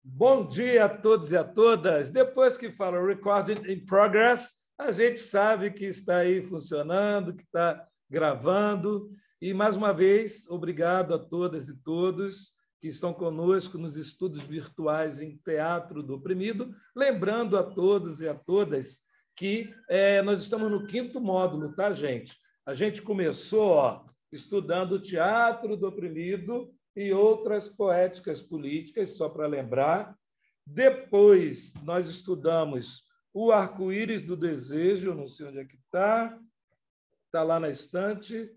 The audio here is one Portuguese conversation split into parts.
Bom dia a todos e a todas. Depois que fala Recording in Progress, a gente sabe que está aí funcionando, que está gravando. E, mais uma vez, obrigado a todas e todos que estão conosco nos estudos virtuais em Teatro do Oprimido. Lembrando a todos e a todas que nós estamos no 5º módulo, tá, gente? A gente começou estudando Teatro do Oprimido e outras poéticas políticas, só para lembrar. Depois, nós estudamos o Arco-Íris do Desejo, não sei onde é que está lá na estante.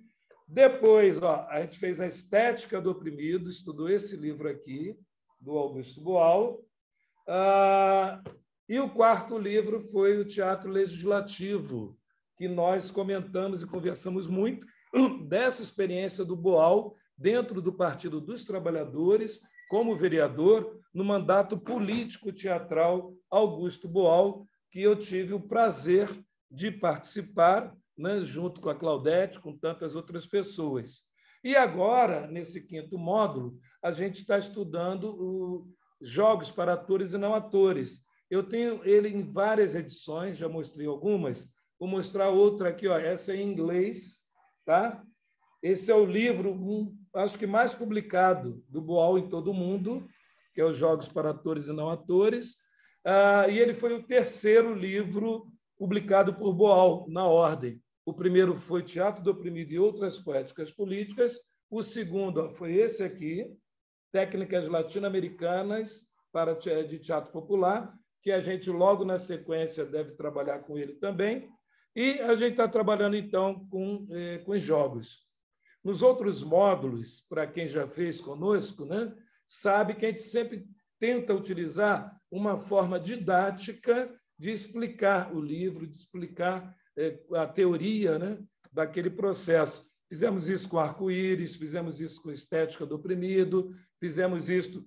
Depois, a gente fez a Estética do Oprimido, estudou esse livro aqui, do Augusto Boal. E o 4º livro foi o Teatro Legislativo, que nós comentamos e conversamos muito dessa experiência do Boal dentro do Partido dos Trabalhadores, como vereador, no mandato político teatral Augusto Boal, que eu tive o prazer de participar, né, junto com a Claudete, com tantas outras pessoas. E agora, nesse 5º módulo, a gente está estudando jogos para atores e não atores. Eu tenho ele em várias edições, já mostrei algumas, vou mostrar outra aqui, essa é em inglês, tá? Esse é o livro, acho que mais publicado do Boal em todo o mundo, que é os Jogos para Atores e Não Atores, e ele foi o 3º livro publicado por Boal, na ordem. O primeiro foi Teatro do Oprimido e Outras Poéticas Políticas, o segundo foi esse aqui, Técnicas Latino-Americanas de Teatro Popular, que a gente logo na sequência deve trabalhar com ele também, e a gente está trabalhando, então, com os jogos. Nos outros módulos, para quem já fez conosco, né, sabe que a gente sempre tenta utilizar uma forma didática de explicar o livro, de explicar a teoria, né, daquele processo. Fizemos isso com Arco-Íris, fizemos isso com Estética do Oprimido, fizemos isso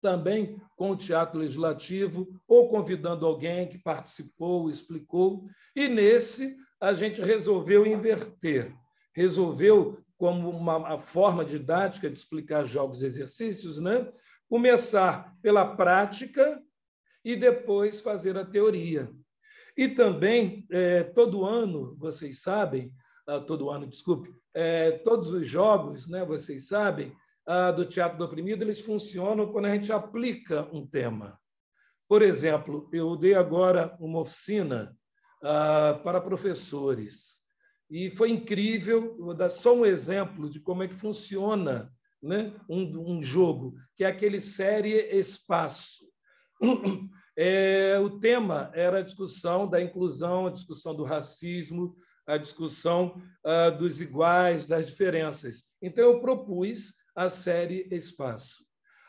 também com o Teatro Legislativo, ou convidando alguém que participou, explicou. E nesse a gente resolveu inverter, resolveu, como uma forma didática de explicar jogos e exercícios, né, começar pela prática e depois fazer a teoria. E também, todo ano, vocês sabem, todos os jogos, né, vocês sabem, do Teatro do Oprimido, eles funcionam quando a gente aplica um tema. Por exemplo, eu dei agora uma oficina para professores, e foi incrível. Vou dar só um exemplo de como é que funciona, né, um jogo, que é aquele série Espaço. O tema era a discussão da inclusão, a discussão do racismo, a discussão dos iguais, das diferenças. Então, eu propus a série Espaço.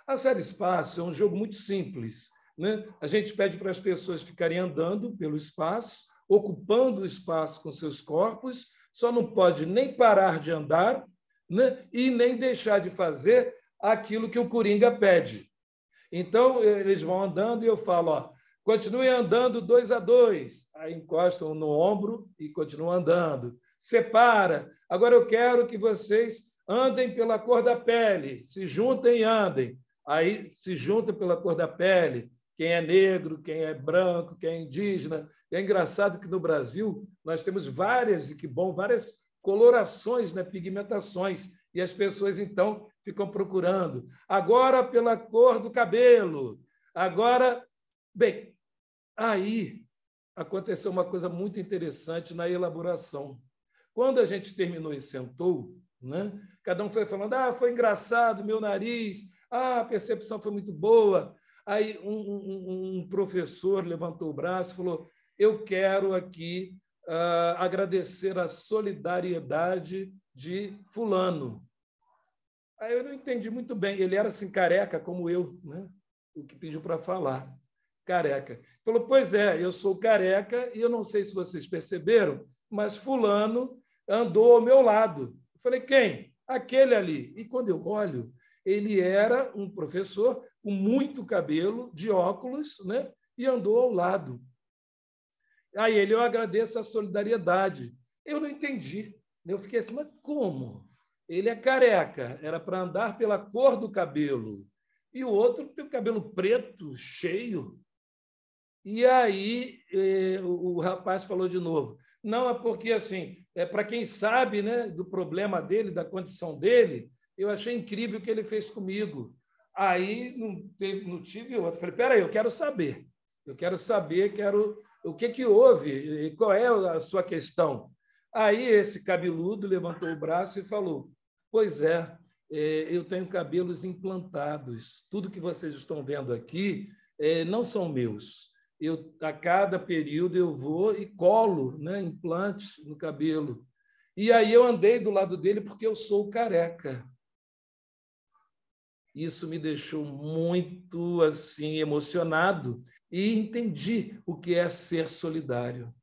A série Espaço é um jogo muito simples, né? A gente pede para as pessoas ficarem andando pelo espaço, ocupando o espaço com seus corpos, só não pode nem parar de andar, né, e nem deixar de fazer aquilo que o Coringa pede. Então, eles vão andando e eu falo, continue andando 2 a 2. Aí encostam no ombro e continuam andando. Separa. Agora eu quero que vocês andem pela cor da pele, se juntem e andem. Aí se juntam pela cor da pele. Quem é negro, quem é branco, quem é indígena. E é engraçado que no Brasil nós temos várias colorações, né, pigmentações, e as pessoas, então, ficam procurando. Agora pela cor do cabelo. Agora, bem, aí aconteceu uma coisa muito interessante na elaboração. Quando a gente terminou e sentou, né, cada um foi falando, foi engraçado, meu nariz, a percepção foi muito boa. Aí um professor levantou o braço e falou, eu quero aqui agradecer a solidariedade de fulano. Aí eu não entendi muito bem. Ele era assim, careca, como eu, né? O que pediu para falar. Careca. Falou, pois é, eu sou careca e eu não sei se vocês perceberam, mas fulano andou ao meu lado. Eu falei, quem? Aquele ali. E quando eu olho, ele era um professor com muito cabelo, de óculos, né? E andou ao lado. Aí ele, eu agradeço a solidariedade. Eu não entendi. Eu fiquei assim, mas como? Ele é careca, era para andar pela cor do cabelo. e o outro tem o cabelo preto, cheio. E aí o rapaz falou de novo, não, é porque assim, para quem sabe, né, do problema dele, da condição dele, eu achei incrível o que ele fez comigo. Aí não tive outro. Falei, peraí, eu quero saber, o que houve, qual é a sua questão. Aí esse cabeludo levantou o braço e falou, pois eu tenho cabelos implantados. Tudo que vocês estão vendo aqui não são meus. A cada período eu vou e colo, né, implantes no cabelo. E aí eu andei do lado dele porque eu sou careca. Isso me deixou muito assim emocionado e entendi o que é ser solidário.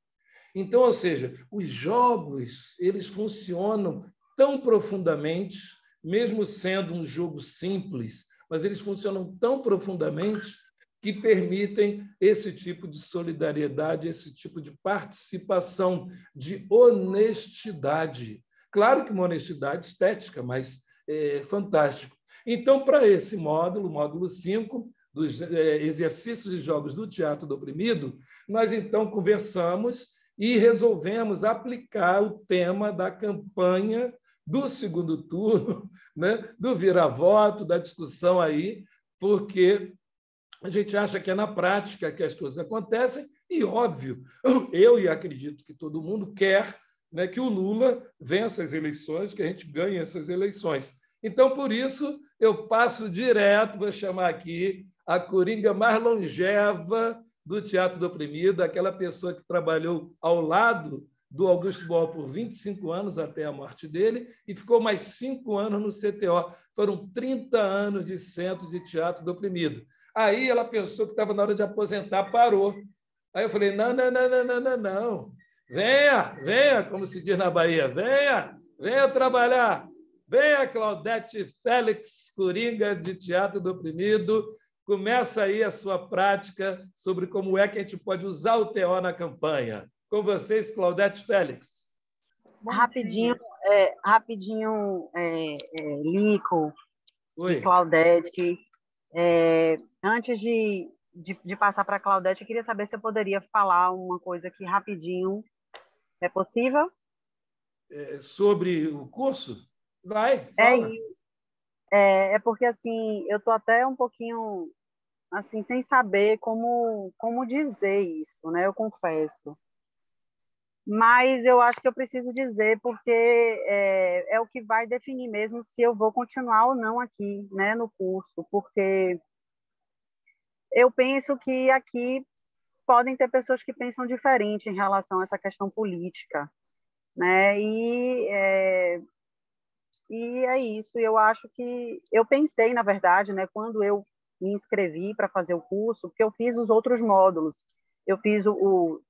Então, ou seja, os jogos, eles funcionam tão profundamente, mesmo sendo um jogo simples, mas eles funcionam tão profundamente que permitem esse tipo de solidariedade, esse tipo de participação, de honestidade. Claro que uma honestidade estética, mas fantástico. Então, para esse módulo, módulo 5, dos exercícios e jogos do Teatro do Oprimido, nós então conversamos e resolvemos aplicar o tema da campanha do segundo turno, né, do vira-voto, da discussão aí, porque a gente acha que é na prática que as coisas acontecem, e, óbvio, eu e acredito que todo mundo quer, né, que o Lula vença as eleições, que a gente ganhe essas eleições. Então, por isso, eu passo direto, vou chamar aqui a coringa mais longeva do Teatro do Oprimido, aquela pessoa que trabalhou ao lado do Augusto Boal por 25 anos até a morte dele e ficou mais 5 anos no CTO. Foram 30 anos de Centro de Teatro do Oprimido. Aí ela pensou que estava na hora de aposentar, parou. Aí eu falei, não, não, não, não, não, não, não. Venha, como se diz na Bahia, venha trabalhar. Venha, Claudete Félix, coringa de Teatro do Oprimido. Começa aí a sua prática sobre como é que a gente pode usar o TO na campanha. Com vocês, Claudete Félix. Rapidinho, Lico Oi. e Claudete. Antes de passar para a Claudete, eu queria saber se eu poderia falar uma coisa aqui rapidinho. É possível? Sobre o curso? Vai, fala. É porque, assim, eu estou até um pouquinho, assim, sem saber como dizer isso, né? Eu confesso. Mas eu acho que eu preciso dizer, porque é o que vai definir mesmo se eu vou continuar ou não aqui, né, no curso, porque eu penso que aqui podem ter pessoas que pensam diferente em relação a essa questão política, né, e é isso. Eu acho que eu pensei, na verdade, né, quando eu me inscrevi para fazer o curso, porque eu fiz os outros módulos, eu fiz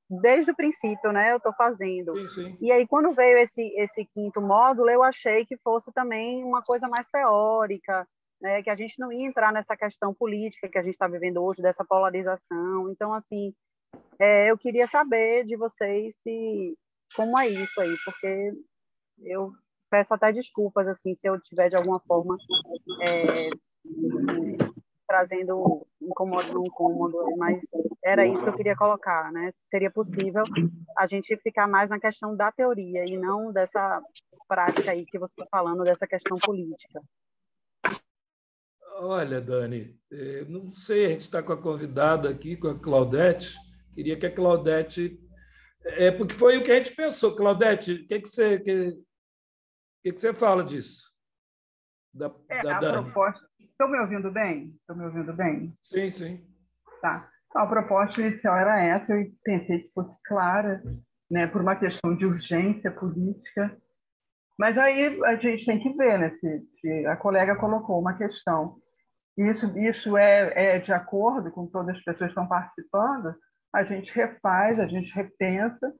desde o princípio, né, eu estou fazendo. Sim, sim. E aí, quando veio esse quinto módulo, eu achei que fosse também uma coisa mais teórica, né, que a gente não ia entrar nessa questão política que a gente está vivendo hoje, dessa polarização. Então, assim, eu queria saber de vocês como é isso aí, porque eu peço até desculpas, assim, se eu tiver de alguma forma trazendo incômodo, mas era isso que eu queria colocar, né? Seria possível a gente ficar mais na questão da teoria e não dessa prática aí que você está falando, dessa questão política. Olha, Dani, não sei, a gente está com a convidada aqui, com a Claudete. Queria que a Claudete. Porque foi o que a gente pensou. Claudete, o que você fala disso? Da A Dani? proposta. Estão me ouvindo bem? Estão me ouvindo bem? Sim, sim. Tá. Então, a proposta inicial era essa, eu pensei que fosse clara, né, por uma questão de urgência política. Mas aí a gente tem que ver, né, se a colega colocou uma questão. Isso é de acordo com todas as pessoas que estão participando, a gente refaz, a gente repensa,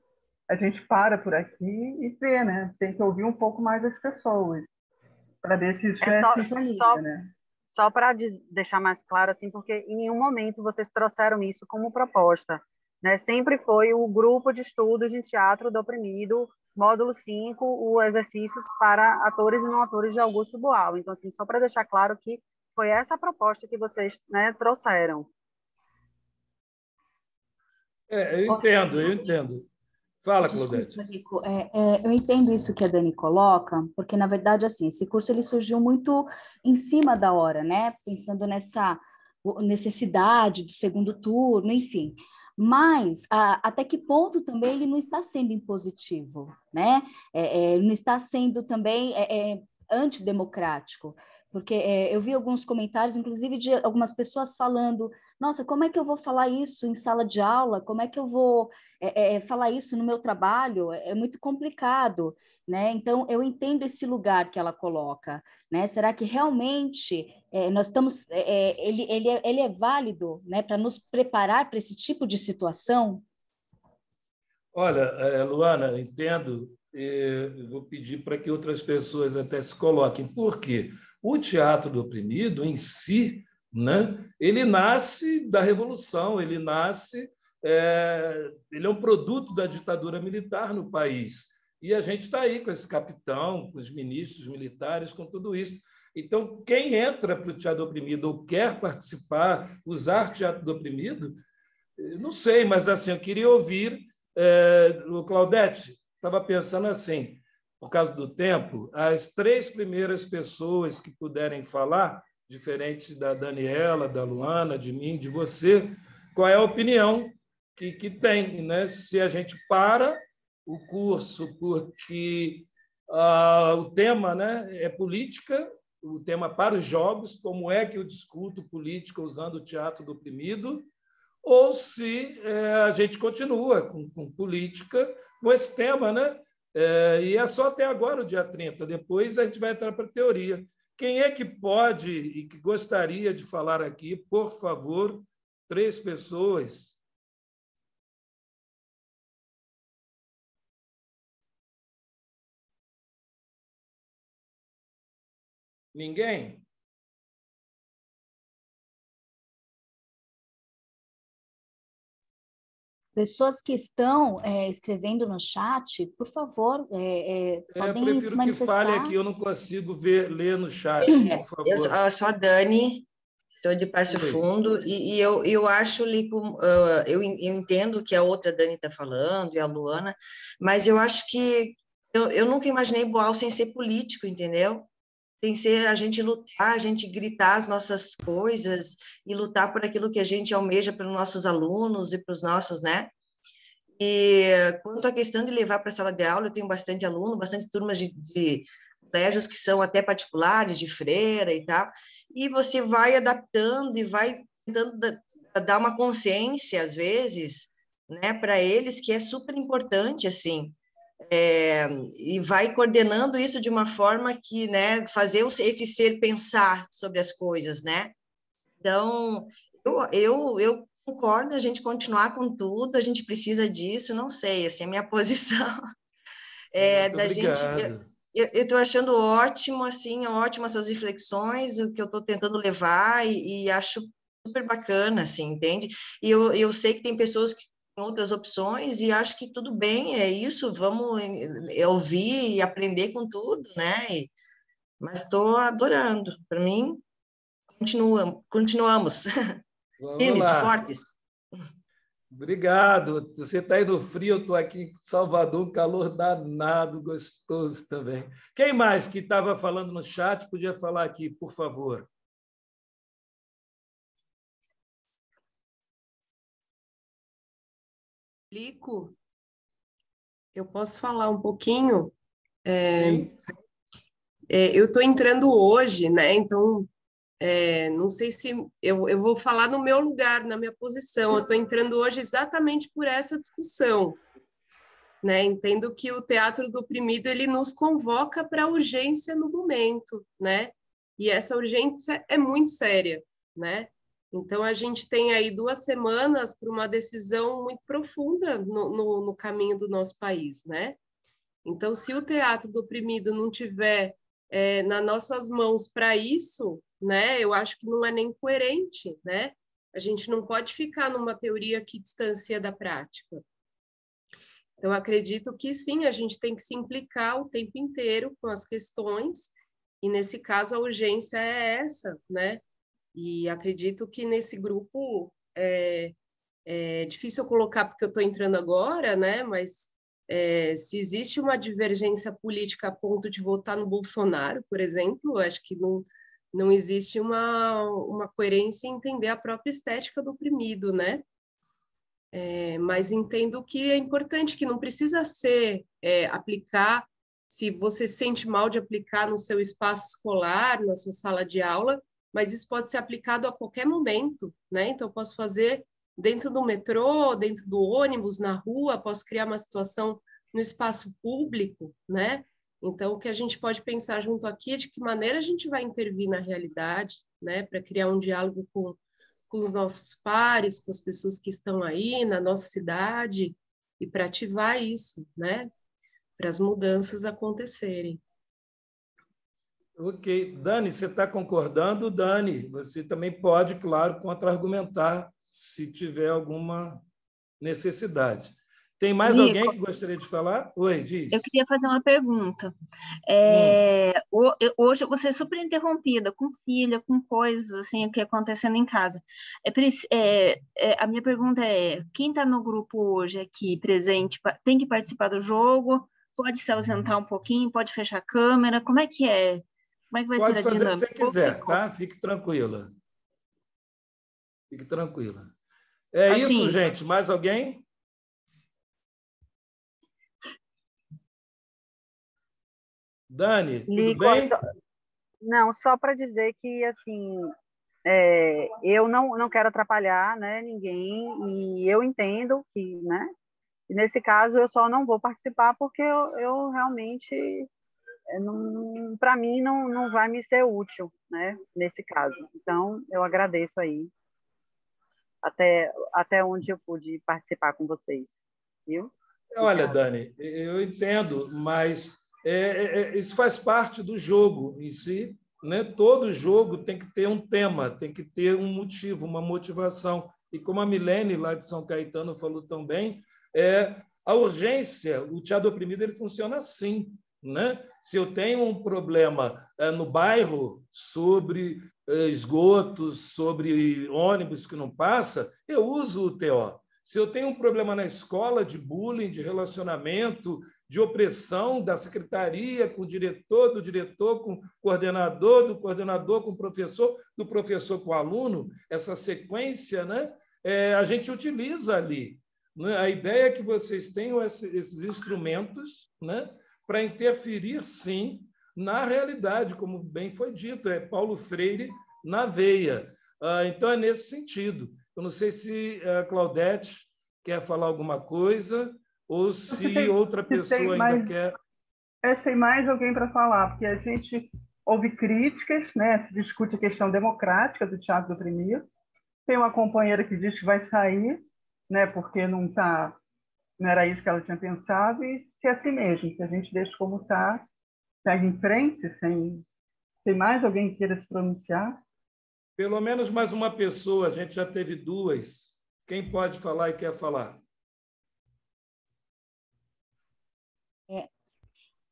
a gente para por aqui e vê, né? Tem que ouvir um pouco mais as pessoas, para ver se isso sintonia, né? Só para deixar mais claro, assim, porque em nenhum momento vocês trouxeram isso como proposta, né? Sempre foi o grupo de estudos de teatro do oprimido, módulo 5, os exercícios para atores e não atores de Augusto Boal. Então, assim, só para deixar claro que Foi essa a proposta que vocês, né, trouxeram. Eu entendo, eu entendo. Fala, Claudete. Desculpa, Rico. Eu entendo isso que a Dani coloca, porque, na verdade, assim, esse curso ele surgiu muito em cima da hora, né? Pensando nessa necessidade do segundo turno, enfim. Mas até que ponto também ele não está sendo impositivo, né? Não está sendo também antidemocrático. Porque eu vi alguns comentários, inclusive de algumas pessoas falando: nossa, como é que eu vou falar isso em sala de aula? Como é que eu vou falar isso no meu trabalho? É muito complicado, né? Então, eu entendo esse lugar que ela coloca, né? Será que realmente nós estamos... ele é válido, né, para nos preparar para esse tipo de situação? Olha, Luana, entendo. Eu vou pedir para que outras pessoas até se coloquem. Por quê? O teatro do oprimido, em si, né, ele nasce da Revolução, ele é um produto da ditadura militar no país. E a gente está aí com esse capitão, com os ministros militares, com tudo isso. Então, quem entra para o teatro do oprimido ou quer participar, usar teatro do oprimido, não sei, mas assim, eu queria ouvir o Claudete. Estava pensando assim, por causa do tempo, as 3 primeiras pessoas que puderem falar, diferente da Daniela, da Luana, de mim, de você, qual é a opinião que tem, né? Se a gente para o curso porque o tema, né, é política, o tema para os jogos, como é que eu discuto política usando o teatro do oprimido, ou se a gente continua com política, com esse tema, né? E é só até agora, o dia 30. Depois a gente vai entrar para a teoria. Quem é que pode e que gostaria de falar aqui, por favor, 3 pessoas? Ninguém? Pessoas que estão escrevendo no chat, por favor, Eu podem se prefiro que fale manifestar. aqui, eu não consigo ler no chat, por Eu favor. sou a Dani, estou de Passo Oi. Fundo, e eu acho, Lico, eu entendo o que a outra Dani está falando, e a Luana, mas eu acho que eu nunca imaginei Boal sem ser político, entendeu? Sem ser a gente lutar, a gente gritar as nossas coisas e lutar por aquilo que a gente almeja para os nossos alunos e para os nossos, né? E quanto à questão de levar para a sala de aula, eu tenho bastante aluno, bastante turmas de colégios que são até particulares, de freira e tal, e você vai adaptando e vai tentando dar uma consciência, às vezes, né, para eles, que é super importante, assim, e vai coordenando isso de uma forma que, né, fazer esse ser pensar sobre as coisas, né? Então, eu concordo a gente continuar com tudo, a gente precisa disso, não sei, assim, a minha posição Muito da gente... obrigado. Eu estou achando ótimo, assim, ótimo essas reflexões, o que eu estou tentando levar, e acho super bacana, assim, entende? E eu sei que tem pessoas que têm outras opções, e acho que tudo bem, é isso, vamos ouvir e aprender com tudo, né? Mas estou adorando, para mim, continuamos, Vamos firmes, lá. fortes. Obrigado. Você está aí no frio, eu estou aqui em Salvador, um calor danado, gostoso também. Quem mais que estava falando no chat podia falar aqui, por favor? Lico, eu posso falar um pouquinho? Sim. Eu estou entrando hoje, né? Então, não sei se eu vou falar no meu lugar, na minha posição. Eu estou entrando hoje exatamente por essa discussão, né? Entendo que o teatro do oprimido ele nos convoca para a urgência no momento, né? E essa urgência é muito séria, né? Então a gente tem aí 2 semanas para uma decisão muito profunda no caminho do nosso país, né? Então, se o teatro do oprimido não tiver nas nossas mãos para isso, né? Eu acho que não é nem coerente, né? A gente não pode ficar numa teoria que distancia da prática. Então, acredito que sim, a gente tem que se implicar o tempo inteiro com as questões e nesse caso a urgência é essa, né? E acredito que nesse grupo é difícil eu colocar porque eu estou entrando agora, né? Mas se existe uma divergência política a ponto de votar no Bolsonaro, por exemplo, eu acho que não existe uma coerência em entender a própria estética do oprimido, né? Mas entendo que é importante, que não precisa ser aplicar, se você se sente mal de aplicar no seu espaço escolar, na sua sala de aula, mas isso pode ser aplicado a qualquer momento, né? Então, eu posso fazer dentro do metrô, dentro do ônibus, na rua, posso criar uma situação no espaço público, né? Então, o que a gente pode pensar junto aqui é de que maneira a gente vai intervir na realidade, né? Para criar um diálogo com os nossos pares, com as pessoas que estão aí na nossa cidade, e para ativar isso, né? Para as mudanças acontecerem. Ok. Dani, você está concordando? Dani, você também pode, claro, contra-argumentar se tiver alguma necessidade. Tem mais Nico, alguém que gostaria de falar? Oi, diz. eu queria fazer uma pergunta. Hoje eu vou ser super interrompida com filha, com coisas assim que acontecendo em casa. A minha pergunta é: quem está no grupo hoje aqui presente tem que participar do jogo? Pode se ausentar um pouquinho? Pode fechar a câmera? Como é que é? Como é que vai ser Pode a fazer o que dinâmica? você quiser, tá? Fique tranquila. Fique tranquila. É isso, Assim, gente. Mais alguém? Dani, tudo Lico, bem? não, só para dizer que, assim, eu não quero atrapalhar, né, ninguém, e eu entendo que, né, nesse caso eu só não vou participar porque eu realmente, para mim, não vai me ser útil, né, nesse caso. Então, eu agradeço aí, até onde eu pude participar com vocês, viu? Olha, Obrigada. Dani, eu entendo, mas isso faz parte do jogo em si, né? Todo jogo tem que ter um tema, tem que ter um motivo, uma motivação. E como a Milene, lá de São Caetano, falou tão bem, a urgência, o teatro oprimido, ele funciona assim, né? Se eu tenho um problema no bairro sobre esgotos, sobre ônibus que não passa, eu uso o TO. Se eu tenho um problema na escola de bullying, de relacionamento, de opressão da secretaria com o diretor, do diretor com o coordenador, do coordenador com o professor, do professor com o aluno, essa sequência, né? A gente utiliza ali. Né? A ideia é que vocês tenham esses instrumentos, né? Para interferir, sim, na realidade, como bem foi dito, é Paulo Freire na veia. Então, é nesse sentido. Eu não sei se a Claudete quer falar alguma coisa ou se outra pessoa ainda quer. Tem mais alguém para falar, porque a gente ouve críticas, né? Se discute a questão democrática do teatro do oprimido. Tem uma companheira que diz que vai sair, né? Porque não era isso que ela tinha pensado, e que é assim mesmo, que a gente deixa como está, segue em frente, sem mais alguém que queira se pronunciar. Pelo menos mais uma pessoa, a gente já teve duas. Quem pode falar e quer falar?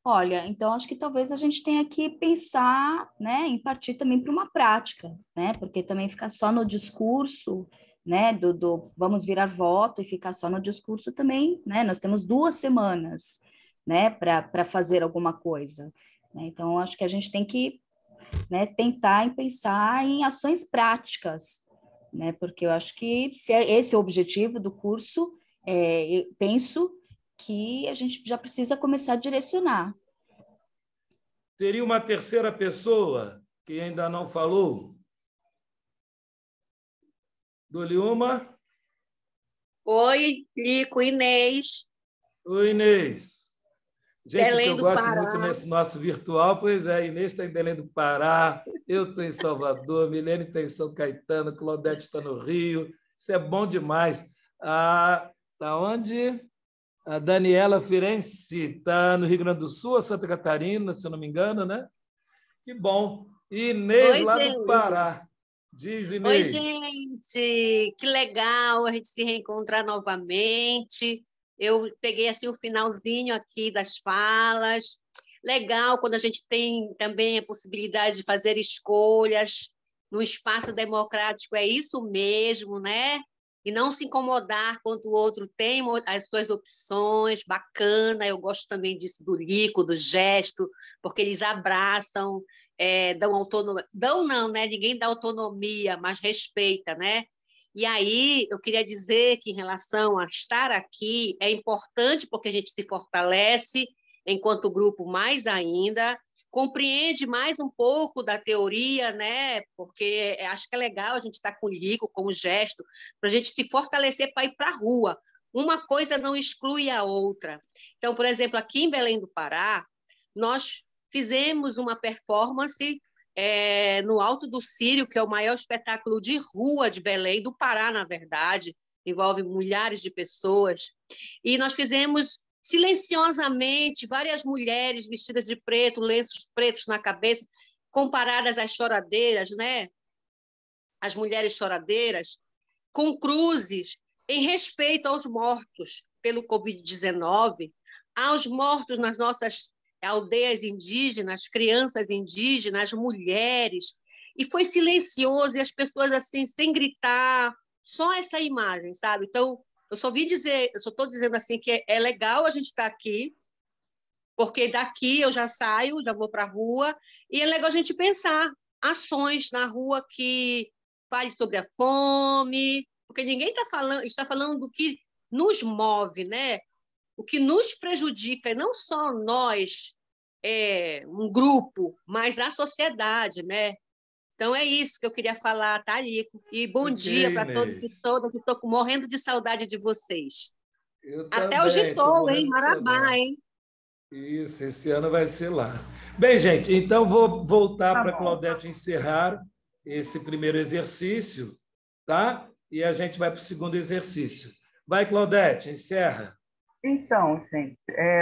Olha, então acho que talvez a gente tenha que pensar, né, em partir também para uma prática, né, porque também ficar só no discurso, né, do vamos virar voto e ficar só no discurso também, né, nós temos 2 semanas, né, para fazer alguma coisa, né, então acho que a gente tem que, né, tentar e pensar em ações práticas, né, porque eu acho que se esse é o objetivo do curso, eu penso que a gente já precisa começar a direcionar. Teria uma terceira pessoa que ainda não falou? Dou-lhe uma. Oi, Lico, Inês, Oi, Inês. Gente, o que Belém eu do gosto Pará. muito nesse nosso virtual, pois é, Inês está em Belém do Pará, eu estou em Salvador, Milene está em São Caetano, Claudete está no Rio. Isso é bom demais. Está onde? A Daniela Firenze está no Rio Grande do Sul, Santa Catarina, se eu não me engano, né? Que bom. E Inês, Oi, lá do gente. Pará. Diz, Oi, Inês. gente. Que legal a gente se reencontrar novamente. Eu peguei assim o finalzinho aqui das falas. legal quando a gente tem também a possibilidade de fazer escolhas no espaço democrático, é isso mesmo, né? E não se incomodar quando o outro tem as suas opções, bacana. Eu gosto também disso do Lico, do gesto, porque eles abraçam, dão autonomia. Dão não, né? Ninguém dá autonomia, mas respeita, né? E aí eu queria dizer que em relação a estar aqui é importante porque a gente se fortalece enquanto grupo mais ainda, compreende mais um pouco da teoria, né? Porque acho que é legal a gente estar com o Lico, com o gesto, para a gente se fortalecer para ir para a rua. Uma coisa não exclui a outra. Então, por exemplo, aqui em Belém do Pará, nós fizemos uma performance no Alto do Círio, que é o maior espetáculo de rua de Belém, do Pará, na verdade, envolve milhares de pessoas, e nós fizemos silenciosamente, várias mulheres vestidas de preto, lenços pretos na cabeça, comparadas às choradeiras, né? As mulheres choradeiras, com cruzes, em respeito aos mortos pelo Covid-19, aos mortos nas nossas aldeias indígenas, crianças indígenas, mulheres. E foi silencioso, e as pessoas assim, sem gritar, só essa imagem, sabe? Então, eu só estou dizendo assim que é legal a gente estar aqui, porque daqui eu já saio, já vou para a rua, e é legal a gente pensar ações na rua que fale sobre a fome, porque ninguém está falando do que nos move, né? O que nos prejudica, e não só nós, um grupo, mas a sociedade, né? Então é isso que eu queria falar, tá, Lico? E bom dia para todos e todas. Estou morrendo de saudade de vocês. Eu Até o também, estou Gitol, hein? morrendo de Marabá, saudade. hein? Isso, esse ano vai ser lá. Bem, gente, então vou voltar Tá para a bom. Claudete encerrar esse primeiro exercício, tá? E a gente vai para o segundo exercício. Vai, Claudete, encerra. Então, gente,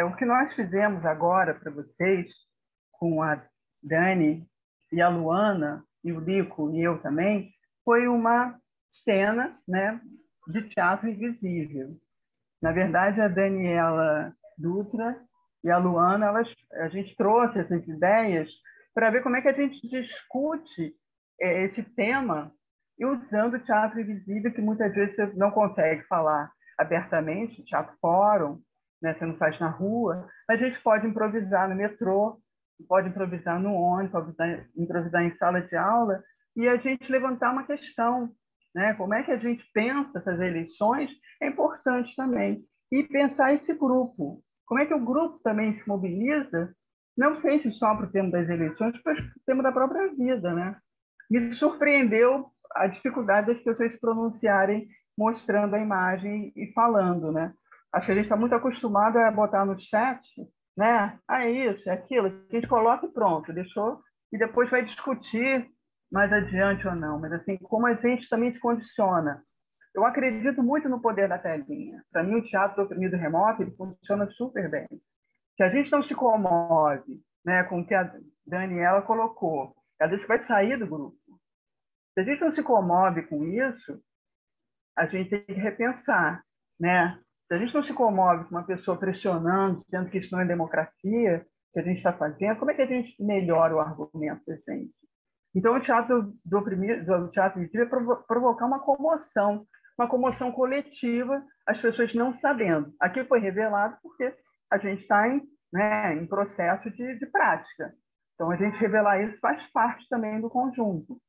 o que nós fizemos agora para vocês, com a Dani e a Luana, e o Lico e eu também, foi uma cena, né, de teatro invisível. Na verdade, a Daniela Dutra e a Luana, a gente trouxe essas ideias para ver como é que a gente discute esse tema e usando o teatro invisível, que muitas vezes você não consegue falar abertamente, teatro fórum, né? Você não faz na rua, mas a gente pode improvisar no metrô, pode improvisar no ônibus, pode improvisar em sala de aula, e a gente levantar uma questão, né? Como é que a gente pensa essas eleições é importante também. E pensar esse grupo. Como é que o grupo também se mobiliza, não sei se só para o tema das eleições, mas para o tema da própria vida, né? Me surpreendeu a dificuldade das pessoas se pronunciarem mostrando a imagem e falando, né? Acho que a gente está muito acostumado a botar no chat, né? Ah, é isso, é aquilo, a gente coloca e pronto, deixou, e depois vai discutir mais adiante ou não. Mas, assim, como a gente também se condiciona. Eu acredito muito no poder da telinha. Para mim, o teatro do oprimido remoto ele funciona super bem. Se a gente não se comove, né, com o que a Daniela colocou, ela disse que vai sair do grupo. Se a gente não se comove com isso, a gente tem que repensar, né? Se a gente não se comove com uma pessoa pressionando, dizendo que isso não é democracia, que a gente está fazendo, como é que a gente melhora o argumento da gente? Então, o teatro do oprimido, o teatro invisível é provocar uma comoção coletiva, as pessoas não sabendo. Aqui foi revelado porque a gente está em processo de prática. Então, a gente revelar isso faz parte também do conjunto.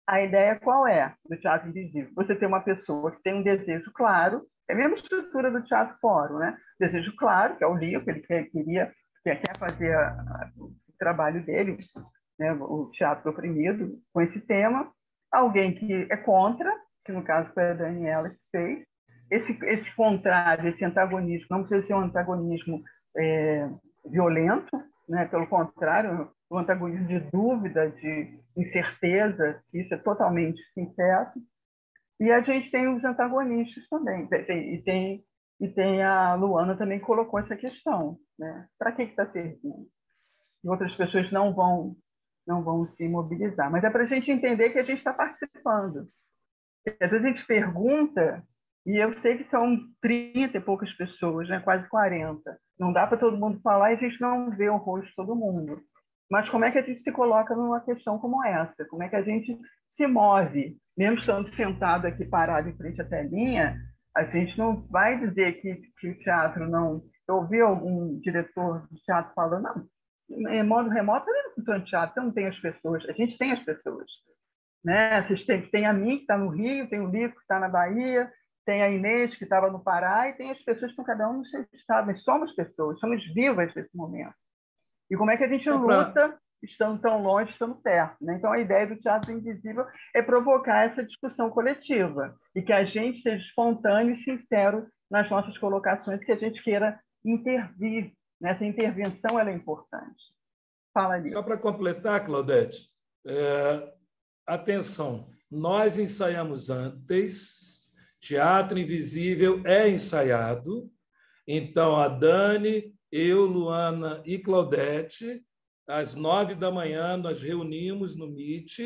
A ideia qual é do teatro invisível? Você tem uma pessoa que tem um desejo claro, é a mesma estrutura do teatro fórum, né? Desejo claro, que é o Lico, ele quer fazer o trabalho dele, né? O teatro oprimido, com esse tema. Alguém que é contra, que no caso foi a Daniela que fez. Esse contrário, esse antagonismo, não precisa ser um antagonismo violento, né? Pelo contrário, um antagonismo de dúvida, de incerteza, isso é totalmente sincero. E a gente tem os antagonistas também. E tem a Luana também que colocou essa questão, né? Para que está servindo? E outras pessoas não vão se mobilizar. Mas é para a gente entender que a gente está participando. Às vezes a gente pergunta, e eu sei que são 30 e poucas pessoas, né? Quase 40. Não dá para todo mundo falar e a gente não vê o rosto de todo mundo. Mas como é que a gente se coloca numa questão como essa? Como é que a gente se move? Mesmo estando sentado aqui, parado em frente à telinha, a gente não vai dizer que o teatro não... Eu ouvi algum diretor de teatro falando, não, em modo remoto eu não estou no teatro, eu não tenho as pessoas. A gente tem as pessoas. Né? Vocês tem a mim, que está no Rio, tem o Lico, que está na Bahia, tem a Inês, que estava no Pará, e tem as pessoas que estão cada um no seu estado. Nós somos pessoas, somos vivas nesse momento. E como é que a gente luta estando tão longe, estando perto? Né? Então, a ideia do Teatro Invisível é provocar essa discussão coletiva e que a gente seja espontâneo e sincero nas nossas colocações, que a gente queira intervir. Essa intervenção ela é importante. Fala ali. Só para completar, Claudete, atenção, nós ensaiamos antes, Teatro Invisível é ensaiado, então a Dani, eu, Luana e Claudete, às 9h nós reunimos no Meet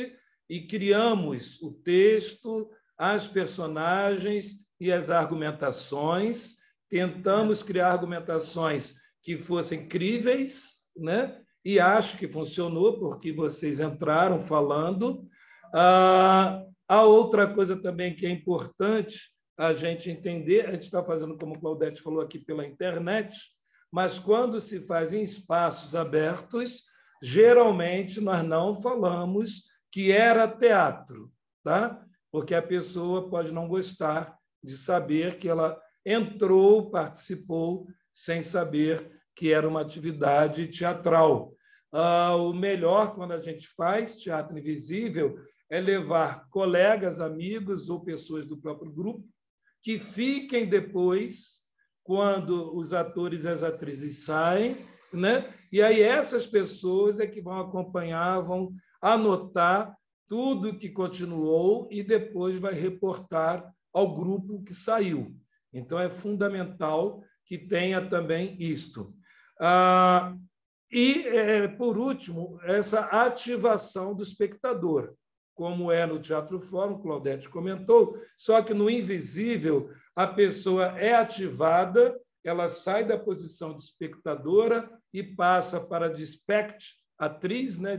e criamos o texto, as personagens e as argumentações, tentamos criar argumentações que fossem críveis, né? E acho que funcionou, porque vocês entraram falando. A outra coisa também que é importante a gente entender, a gente está fazendo, como o Claudete falou aqui, pela internet, mas quando se faz em espaços abertos, geralmente nós não falamos que era teatro, tá? Porque a pessoa pode não gostar de saber que ela entrou, participou, sem saber que era uma atividade teatral. O melhor, quando a gente faz Teatro Invisível, é levar colegas, amigos ou pessoas do próprio grupo que fiquem depois, quando os atores e as atrizes saem, né? E aí essas pessoas é que vão acompanhar, vão anotar tudo que continuou e depois vai reportar ao grupo que saiu. Então, é fundamental que tenha também isto. Por último, essa ativação do espectador, como é no Teatro Fórum, Claudete comentou, só que no Invisível a pessoa é ativada, ela sai da posição de espectadora e passa para de atriz, né,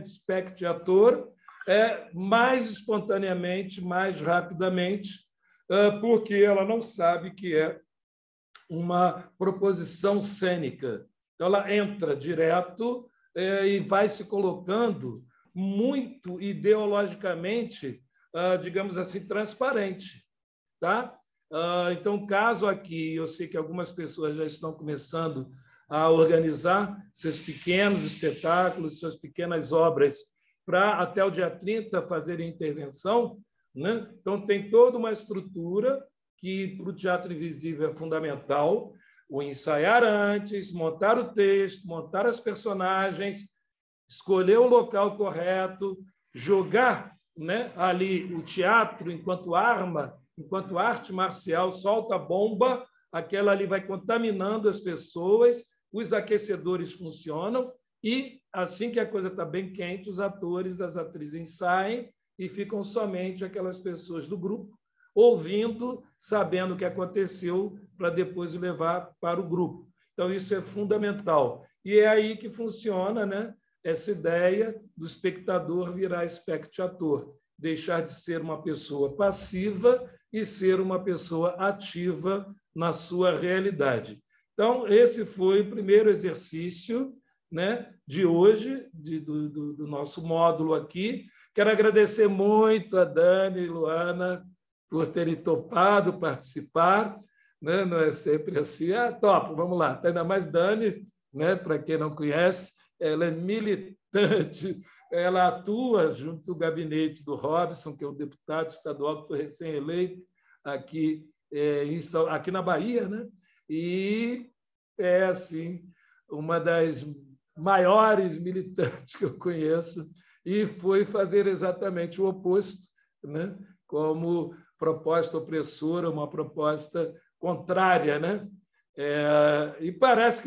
de ator, mais espontaneamente, mais rapidamente, porque ela não sabe que é uma proposição cênica. Então, ela entra direto e vai se colocando muito ideologicamente, digamos assim, transparente. Tá? Então, caso aqui, eu sei que algumas pessoas já estão começando a organizar seus pequenos espetáculos, suas pequenas obras, para até o dia 30 fazerem intervenção, né? Então, tem toda uma estrutura que, para o Teatro Invisível, é fundamental: o ensaiar antes, montar o texto, montar as personagens, escolher o local correto, jogar, né, ali o teatro enquanto arma, enquanto arte marcial, solta a bomba, aquela ali vai contaminando as pessoas, os aquecedores funcionam e, assim que a coisa está bem quente, os atores, as atrizes saem e ficam somente aquelas pessoas do grupo, ouvindo, sabendo o que aconteceu, para depois levar para o grupo. Então, isso é fundamental. E é aí que funciona, né, essa ideia do espectador virar espectador, deixar de ser uma pessoa passiva e ser uma pessoa ativa na sua realidade. Então, esse foi o primeiro exercício, né, de hoje, do nosso módulo aqui. Quero agradecer muito a Dani e Luana por terem topado participar, né? Não é sempre assim, topo, vamos lá. Ainda mais Dani, né? Para quem não conhece, ela é militante, ela atua junto do gabinete do Robson, que é um deputado estadual que foi recém-eleito aqui, aqui na Bahia, né? E é assim uma das maiores militantes que eu conheço, e foi fazer exatamente o oposto, né? Como proposta opressora, uma proposta contrária, né? E parece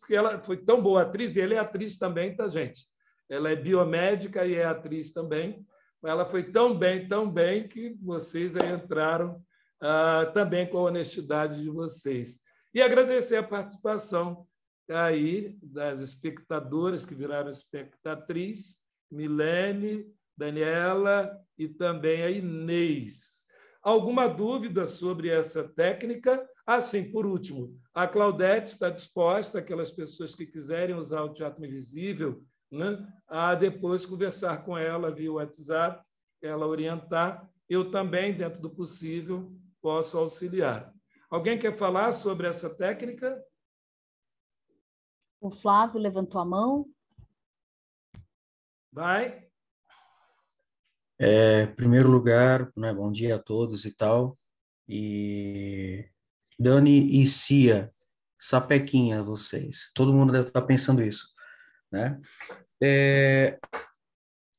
que ela foi tão boa atriz, e ela é atriz também, tá, gente? Ela é biomédica e é atriz também. Ela foi tão bem, que vocês aí entraram também com a honestidade de vocês. E agradecer a participação aí das espectadoras que viraram espectatriz, Milene, Daniela e também a Inês. Alguma dúvida sobre essa técnica? Sim, por último, a Claudete está disposta, aquelas pessoas que quiserem usar o teatro invisível, né, a depois conversar com ela via WhatsApp, ela orientar. Eu também, dentro do possível, posso auxiliar. Alguém quer falar sobre essa técnica? O Flávio levantou a mão. Vai. Em primeiro lugar, né, bom dia a todos e tal. E Dani e Cia, sapequinha vocês. Todo mundo deve estar pensando isso, né?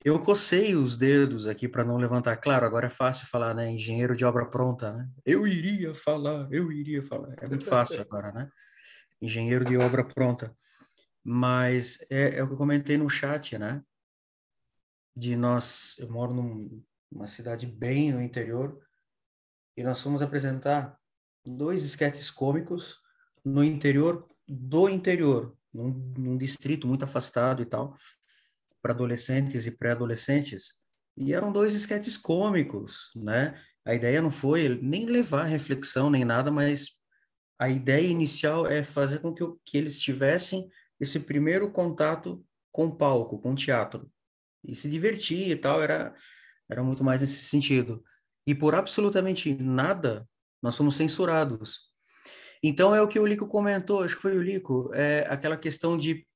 Eu cocei os dedos aqui para não levantar. Claro, agora é fácil falar, né? Engenheiro de obra pronta, né? Eu iria falar. É muito fácil agora, né? Engenheiro de obra pronta. Mas é o que eu comentei no chat, né? Eu moro numa cidade bem no interior e nós fomos apresentar 2 esquetes cômicos no interior do interior, num distrito muito afastado e tal, para adolescentes e pré-adolescentes, e eram 2 esquetes cômicos, né? A ideia não foi nem levar reflexão nem nada, mas a ideia inicial é fazer com que eles tivessem esse primeiro contato com o palco, com o teatro, e se divertir e tal, era muito mais nesse sentido. E por absolutamente nada, nós fomos censurados. Então é o que o Lico comentou, acho que foi o Lico, aquela questão de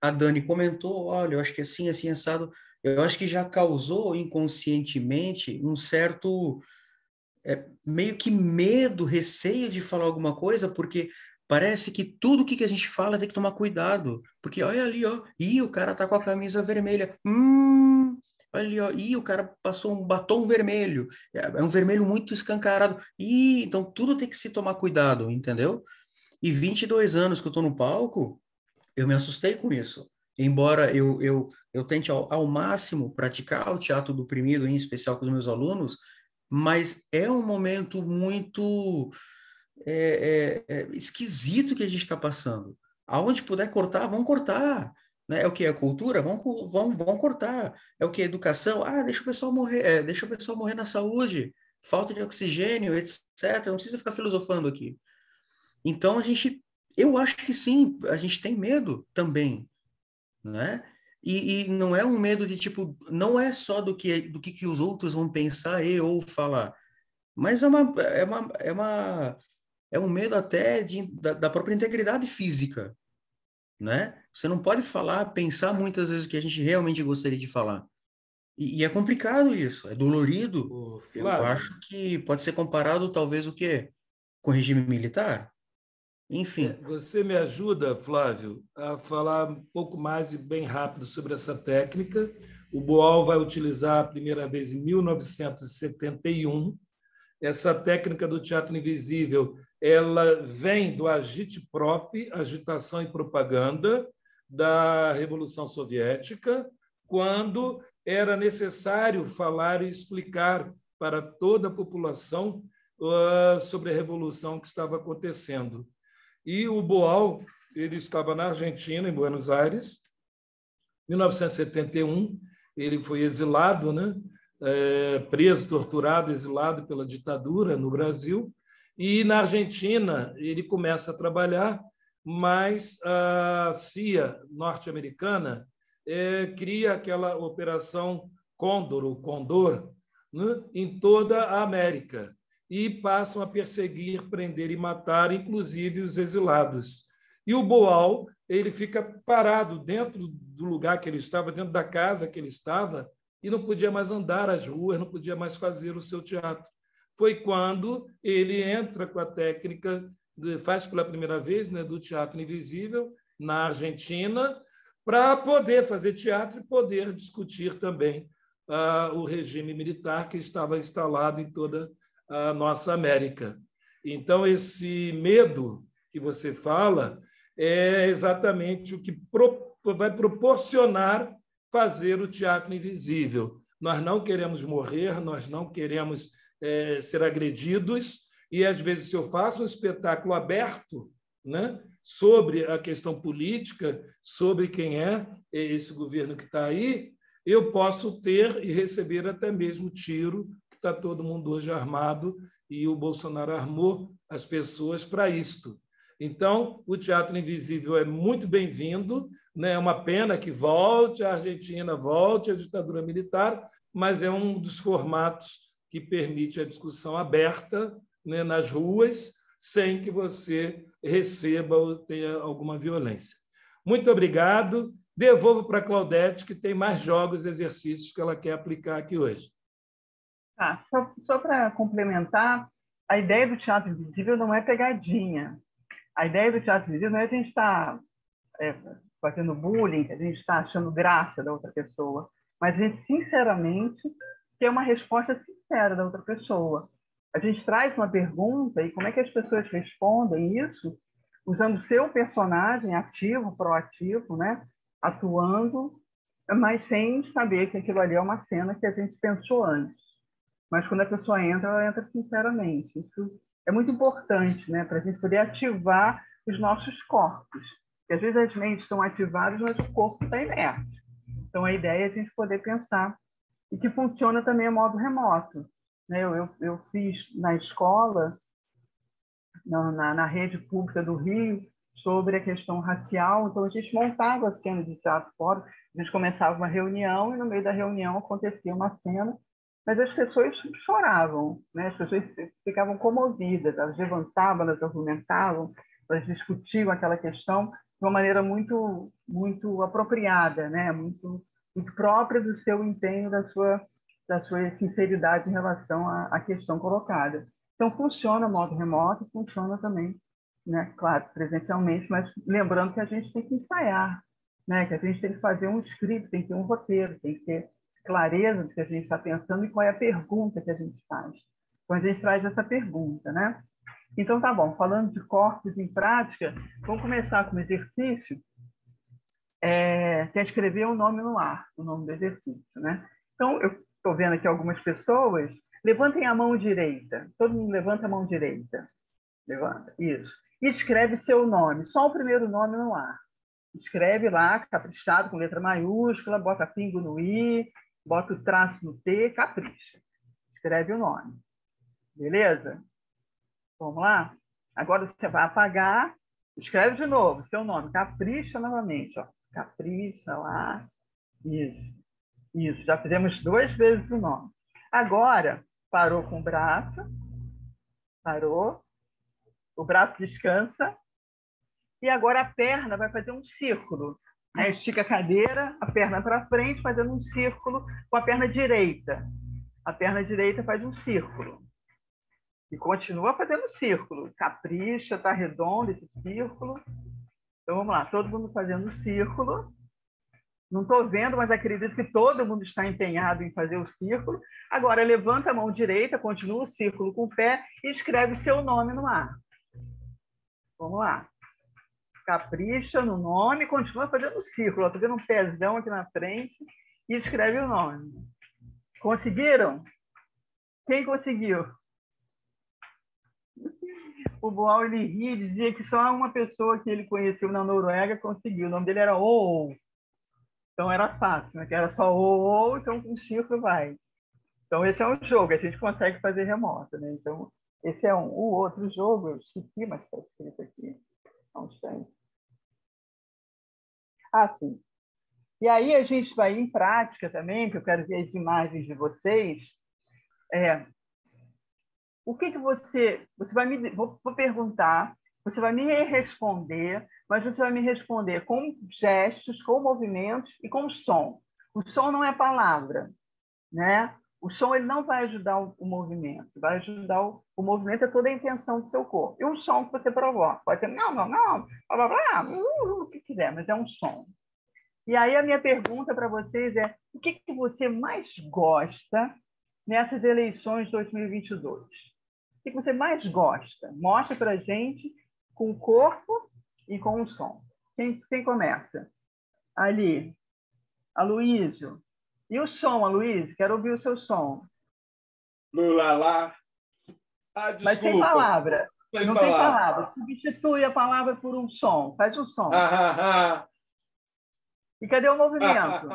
a Dani comentou, olha, eu acho que assim, assim, assado, eu acho que já causou inconscientemente um certo, meio que medo, receio de falar alguma coisa, porque parece que tudo que a gente fala tem que tomar cuidado, porque olha ali, ó, e o cara tá com a camisa vermelha, olha ali, ó, e o cara passou um batom vermelho, é um vermelho muito escancarado, e então tudo tem que se tomar cuidado, entendeu? E 22 anos que eu tô no palco, eu me assustei com isso. Embora eu tente ao máximo praticar o teatro do oprimido, em especial com os meus alunos, mas é um momento muito esquisito que a gente está passando. Aonde puder cortar, vão cortar. Né? É o que? É cultura? Vão cortar. É o que? Educação? Deixa o pessoal morrer, deixa o pessoal morrer na saúde, falta de oxigênio, etc. Não precisa ficar filosofando aqui. Então, eu acho que sim, a gente tem medo também, né? E não é um medo de, tipo, não é só do que os outros vão pensar e ou falar, mas é um medo até da própria integridade física, né? Você não pode pensar muitas vezes o que a gente realmente gostaria de falar. E é complicado isso, é dolorido. Eu acho que pode ser comparado, talvez, o quê? Com o regime militar? Enfim. Você me ajuda, Flávio, a falar um pouco mais e bem rápido sobre essa técnica. O Boal vai utilizar a primeira vez em 1971. Essa técnica do teatro invisível, ela vem do agitprop, agitação e propaganda, da Revolução Soviética, quando era necessário falar e explicar para toda a população sobre a revolução que estava acontecendo. E o Boal, ele estava na Argentina, em Buenos Aires, em 1971, ele foi exilado, né? Preso, torturado, exilado pela ditadura no Brasil, e na Argentina ele começa a trabalhar, mas a CIA norte-americana cria aquela operação Condor, o Condor, né? Em toda a América, e passam a perseguir, prender e matar, inclusive os exilados. E o Boal, ele fica parado dentro do lugar que ele estava, dentro da casa que ele estava, e não podia mais andar às ruas, não podia mais fazer o seu teatro. Foi quando ele entra com a técnica, faz pela primeira vez, né, do teatro invisível, na Argentina, para poder fazer teatro e poder discutir também o regime militar que estava instalado em toda a nossa América. Então, esse medo que você fala é exatamente o que vai proporcionar fazer o teatro invisível. Nós não queremos morrer, nós não queremos ser agredidos, e às vezes, se eu faço um espetáculo aberto, né, sobre a questão política, sobre quem é esse governo que está aí, eu posso ter e receber até mesmo tiro, que está todo mundo hoje armado, e o Bolsonaro armou as pessoas para isto. Então, o Teatro Invisível é muito bem-vindo, né? É uma pena que volte a Argentina, volte a ditadura militar, mas é um dos formatos que permite a discussão aberta, né, nas ruas, sem que você receba ou tenha alguma violência. Muito obrigado. Devolvo para a Claudete, que tem mais jogos e exercícios que ela quer aplicar aqui hoje. Tá, só para complementar, a ideia do teatro invisível não é pegadinha. A ideia do teatro invisível não é a gente estar fazendo bullying, a gente está achando graça da outra pessoa, mas a gente, sinceramente, ter uma resposta sincera da outra pessoa. A gente traz uma pergunta e como é que as pessoas respondem isso usando o seu personagem ativo, proativo, né? Atuando, mas sem saber que aquilo ali é uma cena que a gente pensou antes. Mas quando a pessoa entra, ela entra sinceramente. Isso é muito importante, né? Para a gente poder ativar os nossos corpos. Porque às vezes as mentes estão ativadas, mas o corpo está inerte. Então a ideia é a gente poder pensar. E que funciona também a modo remoto. Eu fiz na escola, na rede pública do Rio, sobre a questão racial. Então, a gente montava a cena de teatro fora, a gente começava uma reunião e, no meio da reunião, acontecia uma cena, mas as pessoas choravam, né? As pessoas ficavam comovidas, elas levantavam, elas argumentavam, elas discutiam aquela questão de uma maneira muito, muito apropriada, né? Muito própria do seu empenho, da sua sinceridade em relação à questão colocada. Então, funciona o modo remoto, funciona também, né? Claro, presencialmente, mas lembrando que a gente tem que ensaiar, né? Que a gente tem que fazer um script, tem que ter um roteiro, tem que ter clareza do que a gente está pensando e qual é a pergunta que a gente faz. Então, a gente traz essa pergunta, né? Então, tá bom, falando de corpos em prática, vamos começar com o exercício, que é escrever o nome no ar, o nome do exercício, né? Então, eu estou vendo aqui algumas pessoas. Levantem a mão direita. Todo mundo levanta a mão direita. Levanta. Isso. E escreve seu nome. Só o primeiro nome no ar. Escreve lá, caprichado, com letra maiúscula, bota pingo no I, bota o traço no T, capricha. Escreve o nome. Beleza? Vamos lá? Agora você vai apagar. Escreve de novo seu nome. Capricha novamente. Ó. Capricha lá. Isso. Isso. Já fizemos 2 vezes o nome. Agora, parou com o braço, parou, o braço descansa, e agora a perna vai fazer um círculo. Né? Estica a cadeira, a perna para frente, fazendo um círculo com a perna direita. A perna direita faz um círculo. E continua fazendo círculo. Capricha, está redondo esse círculo. Então, vamos lá, todo mundo fazendo um círculo. Não estou vendo, mas acredito que todo mundo está empenhado em fazer o círculo. Agora, levanta a mão direita, continua o círculo com o pé e escreve seu nome no ar. Vamos lá. Capricha no nome, continua fazendo o círculo. Estou vendo um pezão aqui na frente e escreve o nome. Conseguiram? Quem conseguiu? O Boal, ele ria e dizia que só uma pessoa que ele conheceu na Noruega conseguiu. O nome dele era O. Então, era fácil, né? Que era só o, então um círculo vai. Então, esse é um jogo, a gente consegue fazer remoto, né? Então, esse é um. O outro jogo, eu esqueci, mas está escrito aqui. Onde está? Ah, sim. E aí, a gente vai em prática também, que eu quero ver as imagens de vocês. O que você vai me... Vou perguntar, você vai me responder, mas você vai me responder com gestos, com movimentos e com som. O som não é palavra, né? O som ele não vai ajudar o movimento, vai ajudar o movimento, é toda a intenção do seu corpo. E um som que você provoca, pode ser não, blá, blá, blá, o que quiser, mas é um som. E aí a minha pergunta para vocês é: o que você mais gosta nessas eleições de 2022? O que você mais gosta? Mostra para a gente com o corpo e com o som. Quem começa? Ali. Aloísio. E o som, Aloísio? Quero ouvir o seu som. Lula lá. Ah, mas sem palavra. Não tem palavra. Substitui a palavra por um som. Faz um som. E cadê o movimento?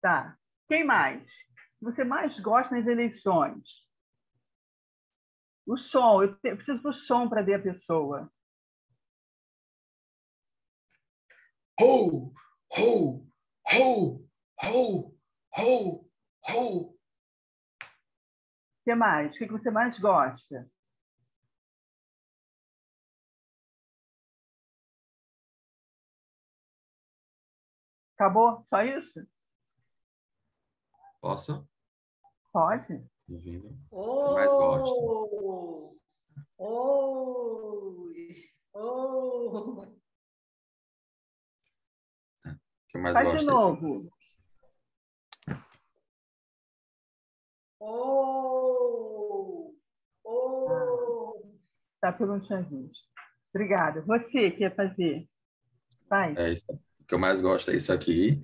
Tá. Quem mais? Você mais gosta nas eleições? O som. Eu preciso do som para ver a pessoa. Ho, ho, ho, ho, ho, ho. O que mais? O que você mais gosta? Acabou? Só isso? Posso? Pode. Ouvindo. O que eu mais gosto. O Que eu mais Faz gosto de novo. Tá pelo chazinho. Obrigada. Você quer fazer? Vai. É isso. O que eu mais gosto é isso aqui.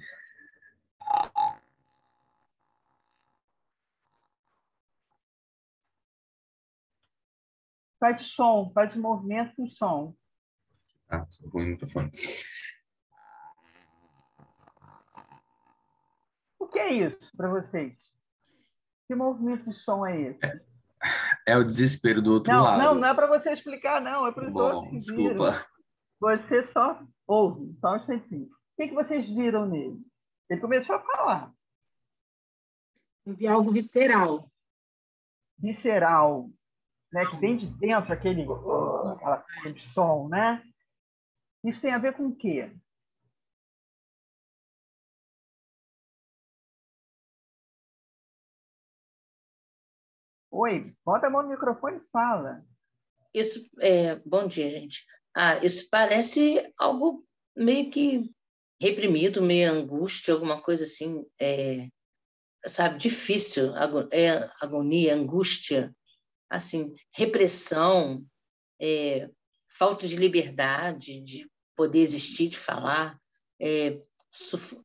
Faz som, faz movimento com som. Ah, sou ruim no microfone. O que é isso para vocês? Que movimento de som é esse? É o desespero do outro lado. Não é para você explicar, não. É para os outros que viram. Desculpa. Você só ouve, só um instantinho. O que vocês viram nele? Ele começou a falar. Eu vi algo visceral. Visceral, né? Que vem de dentro aquele som, né? Isso tem a ver com o quê? Oi, bota a mão no microfone e fala. Isso, bom dia, gente. Isso parece algo meio que reprimido, meio angústia, alguma coisa assim, sabe, difícil, agonia, angústia, assim, repressão, falta de liberdade, de poder existir, de falar,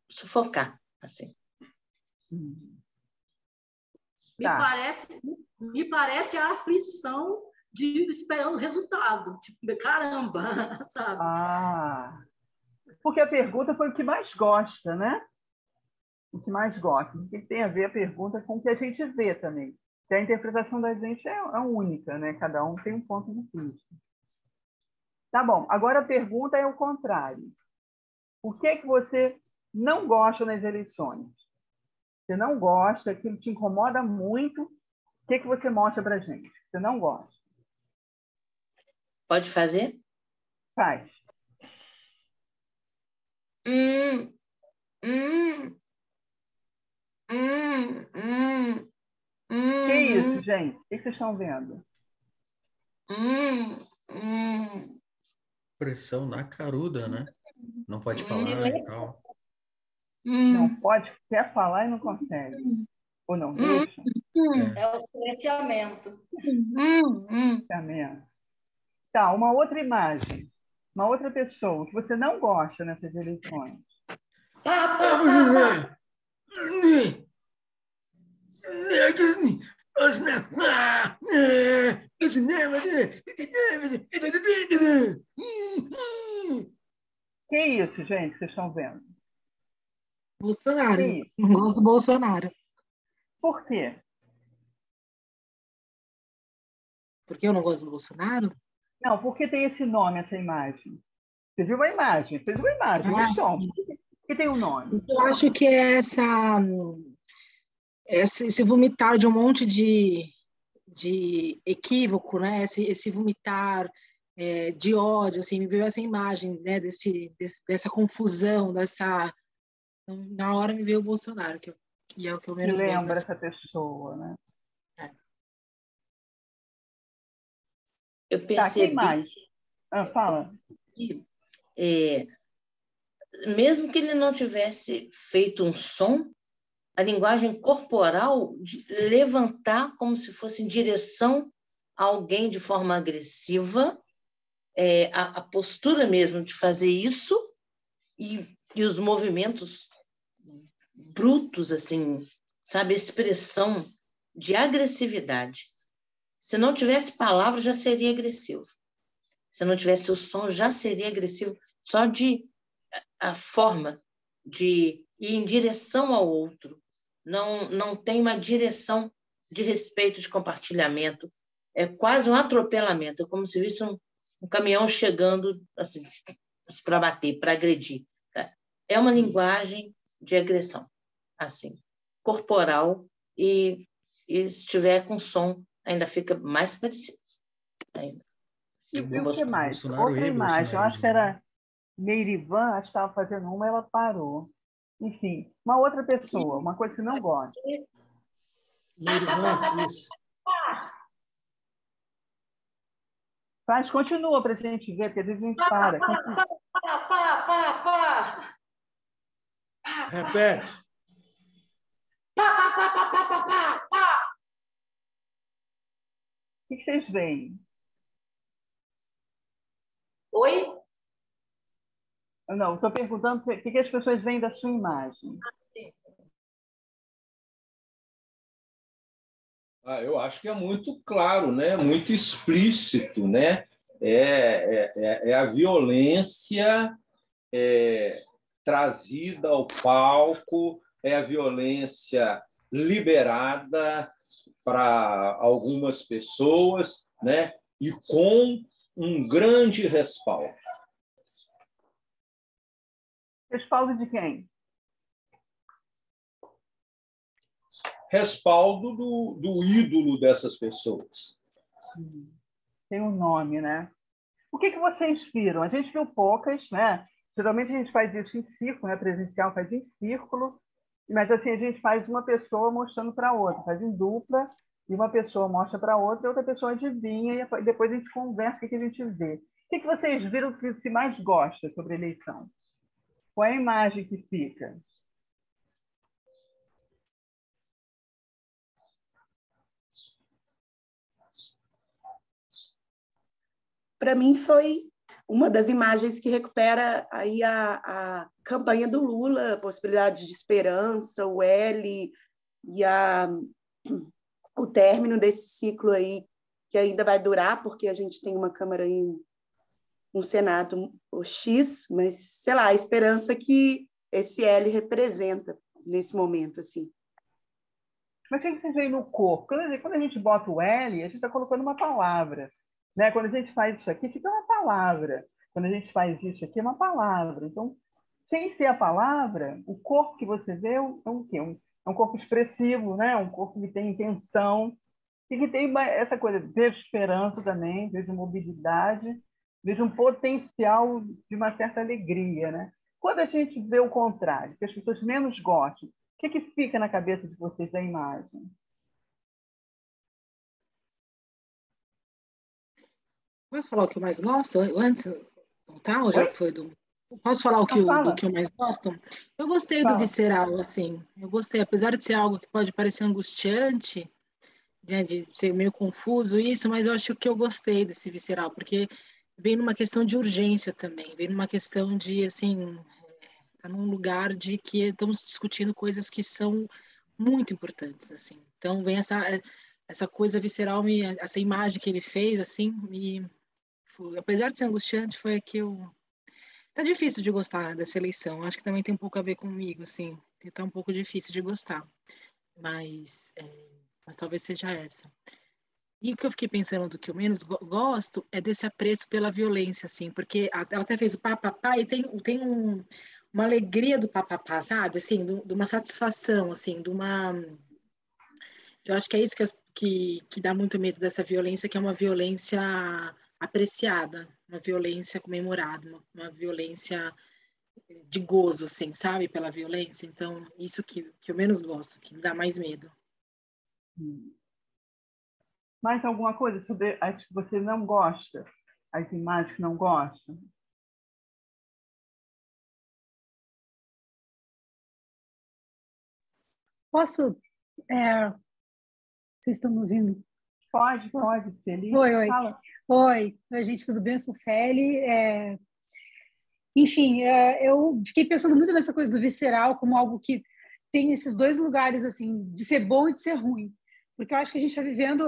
sufocar, assim. Me parece a aflição de esperando o resultado. Tipo, caramba, sabe? Porque a pergunta foi o que mais gosta, né? O que mais gosta. O que tem a ver a pergunta com o que a gente vê também. Que a interpretação da gente é única, né? Cada um tem um ponto de vista. Tá bom. Agora a pergunta é o contrário. O que é que você não gosta nas eleições? Você não gosta, aquilo te incomoda muito. O que é que você mostra para a gente? Você não gosta. Pode fazer? Faz. Que isso, gente? O que vocês estão vendo? Pressão na caruda, né? Não pode falar e tal. Não pode, quer falar e não consegue. Ou não deixa. É o silenciamento. Tá, uma outra imagem. Uma outra pessoa que você não gosta nessas eleições. Que isso, gente, que vocês estão vendo? Bolsonaro. Não gosto do Bolsonaro. Por quê? Porque eu não gosto do Bolsonaro? Não, porque tem esse nome, essa imagem. Você viu uma imagem? Fez uma imagem, um som. Que tem um nome. Eu acho que é esse vomitar de um monte de equívoco, né? Esse vomitar de ódio, assim, me veio essa imagem, né? Dessa confusão, Então, na hora me veio o Bolsonaro, que é o que eu menos gosto. Lembra essa pessoa, né? Eu percebi. Quem mais? Fala. Mesmo que ele não tivesse feito um som, a linguagem corporal de levantar como se fosse em direção a alguém de forma agressiva, a postura mesmo de fazer isso e os movimentos brutos, assim, sabe, a expressão de agressividade. Se não tivesse palavra, já seria agressivo. Se não tivesse o som, já seria agressivo. Só de a forma de ir em direção ao outro. Não tem uma direção de respeito, de compartilhamento. É quase um atropelamento, é como se visse um caminhão chegando assim, para bater, para agredir. É uma linguagem de agressão, assim, corporal, e se tiver com som, ainda fica mais parecido. Ainda. E o que mais? Outra imagem, eu acho que era Meirivan, acho que estava fazendo uma, ela parou. Enfim, uma outra pessoa, uma coisa que não gosta. Meirivan, isso. Mas continua para a gente ver, porque às vezes a gente para. Repete. O que vocês veem? Oi? Não, estou perguntando o que as pessoas veem da sua imagem. Eu acho que é muito claro, né? Muito explícito, né? É a violência trazida ao palco, é a violência liberada para algumas pessoas, né? E com um grande respaldo. Respaldo de quem? Respaldo do ídolo dessas pessoas. Tem um nome, né? O que vocês viram? A gente viu poucas, né? Geralmente a gente faz isso em círculo, né? Presencial faz em círculo, mas assim a gente faz uma pessoa mostrando para outra, faz em dupla, e uma pessoa mostra para outra, e outra pessoa adivinha, e depois a gente conversa o que a gente vê. O que vocês viram que se mais gosta sobre a eleição? Qual é a imagem que fica? Para mim foi uma das imagens que recupera aí a campanha do Lula, a possibilidade de esperança, o L e o término desse ciclo aí que ainda vai durar, porque a gente tem uma Câmara e um Senado o X, mas sei lá, a esperança que esse L representa nesse momento assim. Mas o que vocês veem no corpo? Quando a gente bota o L, a gente está colocando uma palavra. Né? Quando a gente faz isso aqui, fica uma palavra. Quando a gente faz isso aqui, é uma palavra. Então, sem ser a palavra, o corpo que você vê é o quê? É um corpo expressivo, né? Um corpo que tem intenção, e que tem essa coisa, vejo esperança também, vejo mobilidade, vejo um potencial de uma certa alegria. Né? Quando a gente vê o contrário, que as pessoas menos gostam, o que fica na cabeça de vocês da imagem? Posso falar o que eu mais gosto antes? Tá? Ou já foi do... Posso falar do que eu mais gosto? Eu gostei do visceral, assim. Eu gostei, apesar de ser algo que pode parecer angustiante, né, de ser meio confuso isso, mas eu acho que eu gostei desse visceral, porque vem numa questão de urgência também, vem numa questão de, assim, tá num lugar de que estamos discutindo coisas que são muito importantes, assim. Então vem essa coisa visceral, essa imagem que ele fez, assim, apesar de ser angustiante, foi que tá difícil de gostar dessa eleição. Acho que também tem um pouco a ver comigo, assim. Tá um pouco difícil de gostar. Mas talvez seja essa. E o que eu fiquei pensando do que eu menos gosto é desse apreço pela violência, assim. Porque ela até fez o papapá e tem uma alegria do papapá, sabe? Assim, de uma satisfação, assim, de uma... Eu acho que é isso que dá muito medo dessa violência, que é uma violência apreciada, uma violência comemorada, uma violência de gozo, assim, sabe? Pela violência. Então, isso que eu menos gosto, que me dá mais medo. Mais alguma coisa sobre as que você não gosta? As imagens que não gosta? Posso... Vocês estão me ouvindo? Pode, Feliz. Oi. Fala. Oi, gente, tudo bem? Eu sou Celi. Enfim, eu fiquei pensando muito nessa coisa do visceral como algo que tem esses dois lugares, assim, de ser bom e de ser ruim. Porque eu acho que a gente está vivendo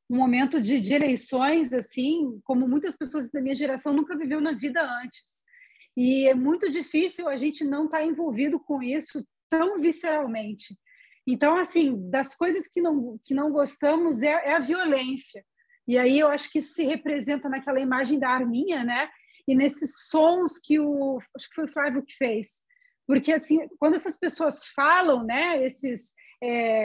um momento de eleições, assim, como muitas pessoas da minha geração nunca viveu na vida antes. E é muito difícil a gente não estar envolvido com isso tão visceralmente. Então, assim, das coisas que não gostamos é a violência. E aí eu acho que isso se representa naquela imagem da arminha, né? E nesses sons que acho que foi o Flávio que fez. Porque, assim, quando essas pessoas falam, né, esses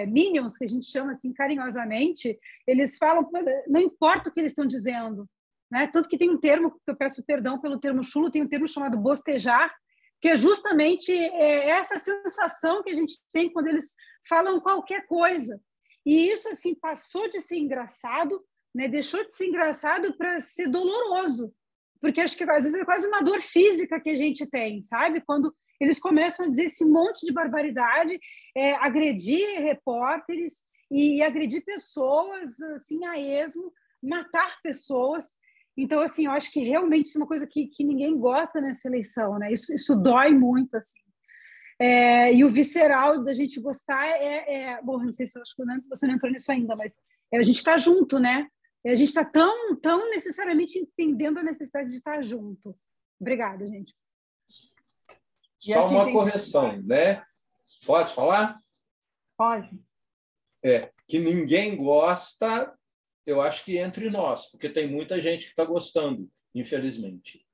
minions, que a gente chama assim carinhosamente, eles falam, não importa o que eles estão dizendo, né? Tanto que tem um termo, que eu peço perdão pelo termo chulo, tem um termo chamado bostejar, que é justamente essa sensação que a gente tem quando eles falam qualquer coisa. E isso, assim, passou de ser engraçado, né? Deixou de ser engraçado para ser doloroso, porque acho que às vezes é quase uma dor física que a gente tem, sabe? Quando eles começam a dizer esse monte de barbaridade, agredir repórteres e agredir pessoas assim a esmo, matar pessoas. Então, assim, eu acho que realmente isso é uma coisa que ninguém gosta nessa eleição, né? Isso dói muito, assim. E o visceral da gente gostar bom, não sei se eu acho que você não entrou nisso ainda, mas a gente está junto, né? A gente está tão necessariamente entendendo a necessidade de estar junto. Obrigada, gente. Só uma correção, né? Pode falar? Pode. Que ninguém gosta, eu acho que entre nós, porque tem muita gente que está gostando, infelizmente.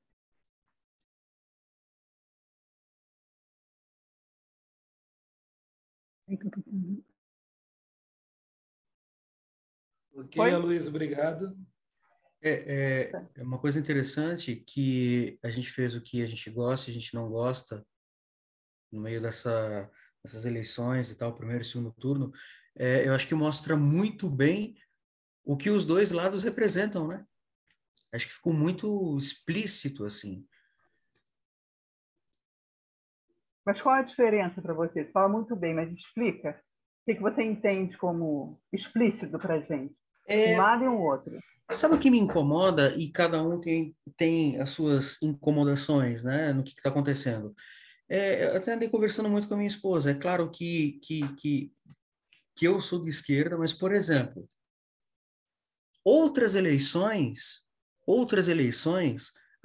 Ok, Luiz, obrigado. É uma coisa interessante que a gente fez o que a gente gosta e a gente não gosta no meio dessas eleições e tal, primeiro e segundo turno. Eu acho que mostra muito bem o que os dois lados representam, né? Acho que ficou muito explícito, assim. Mas qual a diferença para você? Você fala muito bem, mas explica. O que você entende como explícito para a gente? Um lado e um outro. Sabe o que me incomoda? E cada um tem as suas incomodações, né? No que está acontecendo. Eu até andei conversando muito com a minha esposa. É claro que eu sou de esquerda, mas, por exemplo, outras eleições,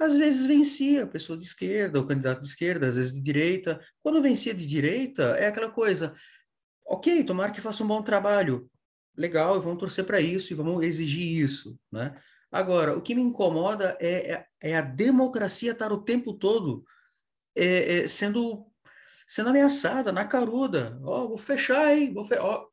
às vezes vencia a pessoa de esquerda, o candidato de esquerda, às vezes de direita. Quando vencia de direita, é aquela coisa, ok, tomara que faça um bom trabalho, legal, vamos torcer para isso e vamos exigir isso, né? Agora, o que me incomoda é a democracia estar o tempo todo sendo ameaçada, na caruda. Vou fechar, hein?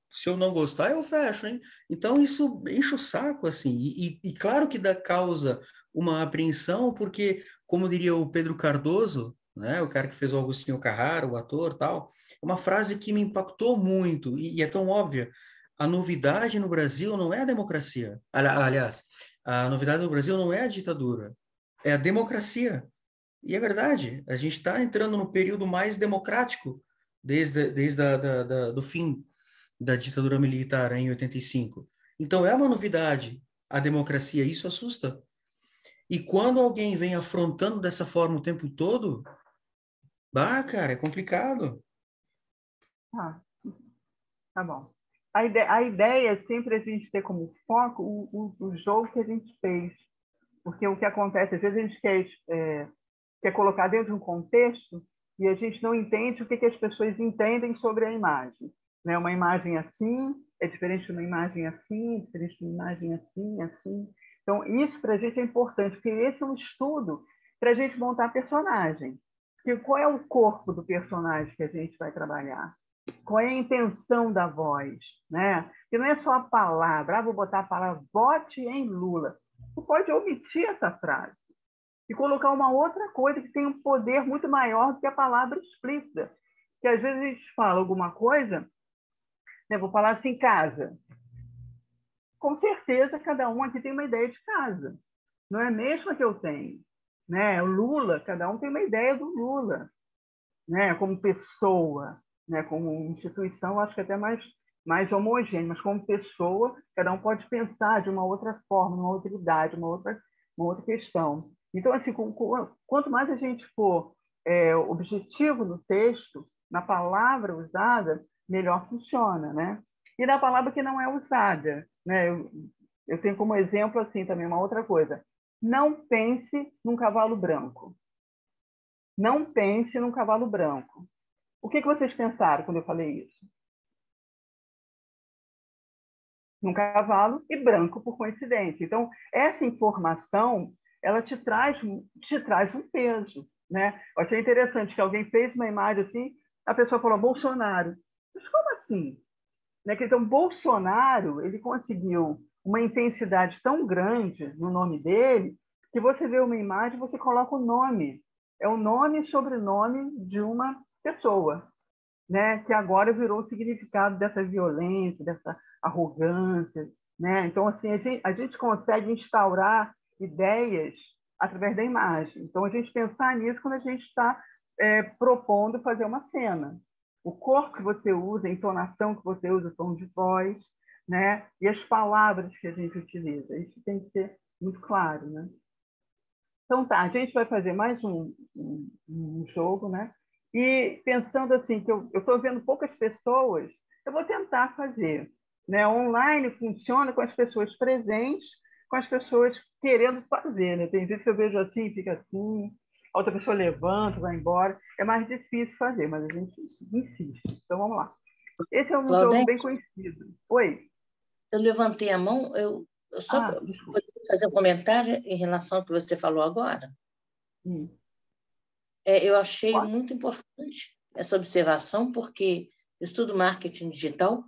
Se eu não gostar, eu fecho, hein? Então, isso enche o saco, assim. E claro que dá causa uma apreensão, porque, como diria o Pedro Cardoso, né, o cara que fez o Agostinho Carrara, o ator, tal, uma frase que me impactou muito, e é tão óbvia. A novidade no Brasil não é a democracia. Aliás, a novidade no Brasil não é a ditadura, é a democracia. E é verdade, a gente está entrando no período mais democrático desde do fim da ditadura militar em 85. Então é uma novidade a democracia, isso assusta. E quando alguém vem afrontando dessa forma o tempo todo, cara, é complicado. Tá bom. A ideia é sempre a gente ter como foco o jogo que a gente fez. Porque o que acontece, às vezes a gente quer colocar dentro de um contexto e a gente não entende o que as pessoas entendem sobre a imagem. Né? Uma imagem assim é diferente de uma imagem assim, diferente de uma imagem assim, assim. Então, isso para a gente é importante, porque esse é um estudo para a gente montar personagem. Porque qual é o corpo do personagem que a gente vai trabalhar? Qual é a intenção da voz? Né? Que não é só a palavra, vou botar a palavra vote em Lula. Você pode omitir essa frase e colocar uma outra coisa que tem um poder muito maior do que a palavra explícita. Que às vezes a gente fala alguma coisa, né, vou falar assim, casa. Com certeza, cada um aqui tem uma ideia de casa. Não é a mesma que eu tenho. Né? O Lula, cada um tem uma ideia do Lula. Né? Como pessoa, né? Como instituição, acho que até mais homogêneo, mas como pessoa, cada um pode pensar de uma outra forma, uma outra idade, uma outra questão. Então, assim, quanto mais a gente for objetivo no texto, na palavra usada, melhor funciona, né? E na palavra que não é usada, né? Eu tenho como exemplo assim também uma outra coisa. Não pense num cavalo branco. Não pense num cavalo branco. O que vocês pensaram quando eu falei isso? Num cavalo e branco, por coincidência. Então, essa informação, ela te traz um peso, né? Eu achei interessante que alguém fez uma imagem assim, a pessoa falou Bolsonaro. Mas como assim? Né? Então, Bolsonaro, ele conseguiu uma intensidade tão grande no nome dele, que você vê uma imagem, você coloca o nome. É o nome e sobrenome de uma pessoa, né? Que agora virou o significado dessa violência, dessa arrogância, né? Então, assim, a gente consegue instaurar ideias através da imagem. Então, a gente pensar nisso quando a gente está propondo fazer uma cena. O corpo que você usa, a entonação que você usa, o tom de voz, né? E as palavras que a gente utiliza. Isso tem que ser muito claro, né? Então, tá, a gente vai fazer mais um jogo, né? E pensando assim, que eu estou vendo poucas pessoas, eu vou tentar fazer. Né? Online funciona com as pessoas presentes, com as pessoas querendo fazer. Né? Tem vezes que eu vejo assim, fica assim, a outra pessoa levanta, vai embora. É mais difícil fazer, mas a gente insiste. Então, vamos lá. Esse é um jogo bem conhecido. Oi? Eu levantei a mão, eu só poderia fazer um comentário em relação ao que você falou agora. Eu achei muito importante essa observação, porque eu estudo marketing digital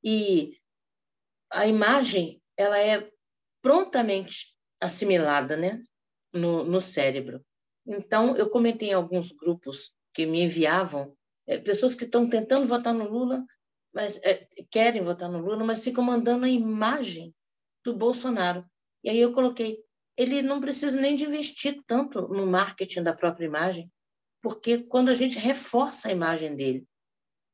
e a imagem ela é prontamente assimilada, né, no cérebro. Então, eu comentei em alguns grupos que me enviavam, pessoas que estão tentando votar no Lula, mas querem votar no Lula, mas ficam mandando a imagem do Bolsonaro. E aí eu coloquei, ele não precisa nem de investir tanto no marketing da própria imagem, porque quando a gente reforça a imagem dele,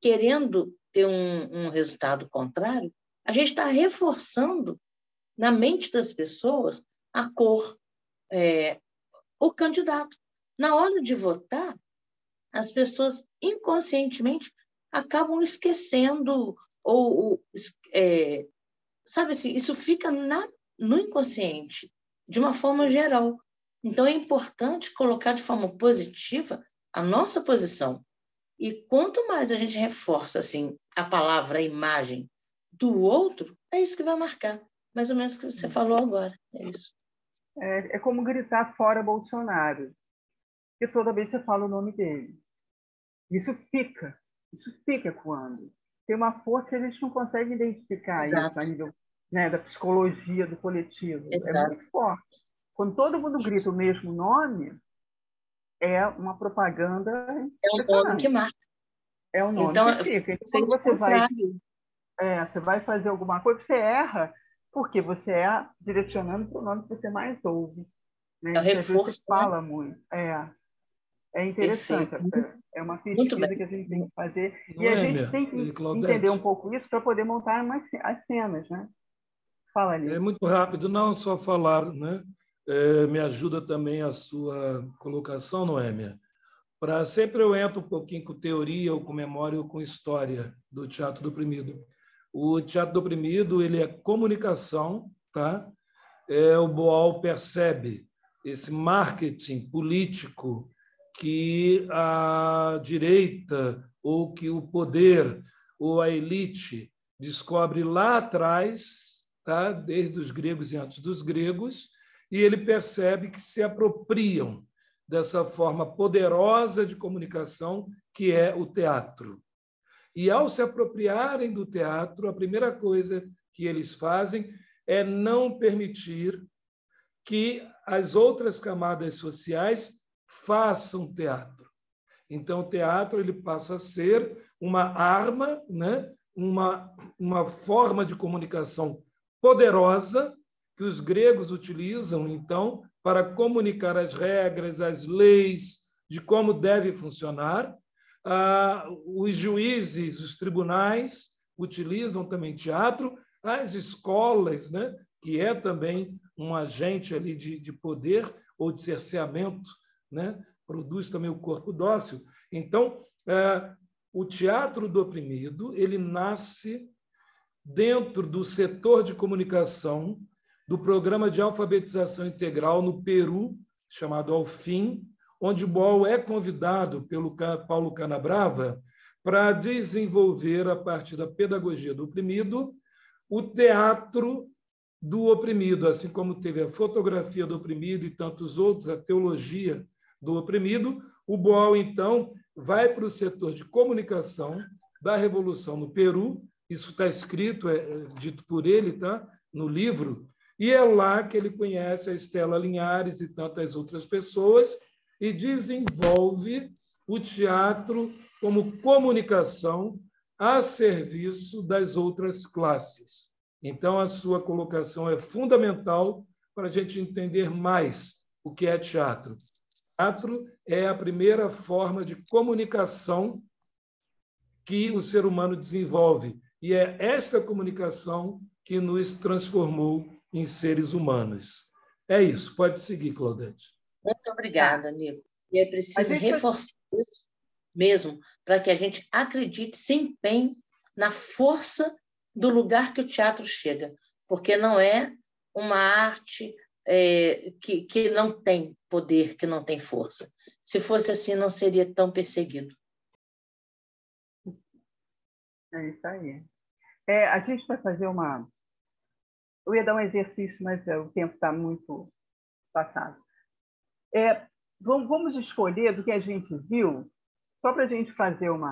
querendo ter um resultado contrário, a gente está reforçando na mente das pessoas a cor, o candidato. Na hora de votar, as pessoas inconscientemente acabam esquecendo, sabe assim, isso fica no inconsciente, de uma forma geral. Então, é importante colocar de forma positiva a nossa posição. E quanto mais a gente reforça assim, a palavra, a imagem do outro, é isso que vai marcar. Mais ou menos o que você falou agora. É isso. É como gritar fora Bolsonaro. Porque toda vez você fala o nome dele. Isso fica quando tem uma força que a gente não consegue identificar. Exato. Isso a nível, né, da psicologia do coletivo. Exato. É muito forte. Quando todo mundo grita o mesmo nome, é uma propaganda. É um nome que marca. É um nome que fica. Então, quando você vai fazer alguma coisa, você erra, porque você é direcionando para o nome que você mais ouve. Né? É o reforço, você fala muito. É interessante. É uma pesquisa que a gente tem que fazer. E a gente tem que entender um pouco isso para poder montar as cenas. Né? Fala ali. É muito rápido, não só falar, né? Me ajuda também a sua colocação, Noêmia. Sempre eu entro um pouquinho com teoria, ou com memória, ou com história do teatro do oprimido. O teatro do oprimido, ele é comunicação, tá? O Boal percebe esse marketing político que a direita, ou que o poder, ou a elite descobre lá atrás, tá? Desde os gregos e antes dos gregos, e ele percebe que se apropriam dessa forma poderosa de comunicação que é o teatro. E, ao se apropriarem do teatro, a primeira coisa que eles fazem é não permitir que as outras camadas sociais façam teatro. Então, o teatro ele passa a ser uma arma, né? uma forma de comunicação poderosa que os gregos utilizam, então, para comunicar as regras, as leis de como deve funcionar. Os juízes, os tribunais utilizam também teatro, as escolas, né, que é também um agente ali de poder ou de cerceamento, né, produz também o corpo dócil. Então, o teatro do oprimido ele nasce dentro do setor de comunicação do programa de alfabetização integral no Peru, chamado Alfim, onde Boal é convidado pelo Paulo Canabrava para desenvolver, a partir da pedagogia do oprimido, o teatro do oprimido, assim como teve a fotografia do oprimido e tantos outros, a teologia do oprimido. O Boal, então, vai para o setor de comunicação da Revolução no Peru, isso está escrito, dito por ele, tá? No livro, e é lá que ele conhece a Estela Linhares e tantas outras pessoas e desenvolve o teatro como comunicação a serviço das outras classes. Então, a sua colocação é fundamental para a gente entender mais o que é teatro. Teatro é a primeira forma de comunicação que o ser humano desenvolve, e é esta comunicação que nos transformou em seres humanos. É isso. Pode seguir, Claudete. Muito obrigada, Nico. E é preciso reforçar isso mesmo, para que a gente acredite, se empenhe na força do lugar que o teatro chega, porque não é uma arte que não tem poder, que não tem força. Se fosse assim, não seria tão perseguido. É isso aí. A gente vai fazer uma... Eu ia dar um exercício, mas o tempo está muito passado. Vamos escolher do que a gente viu, só para a gente fazer um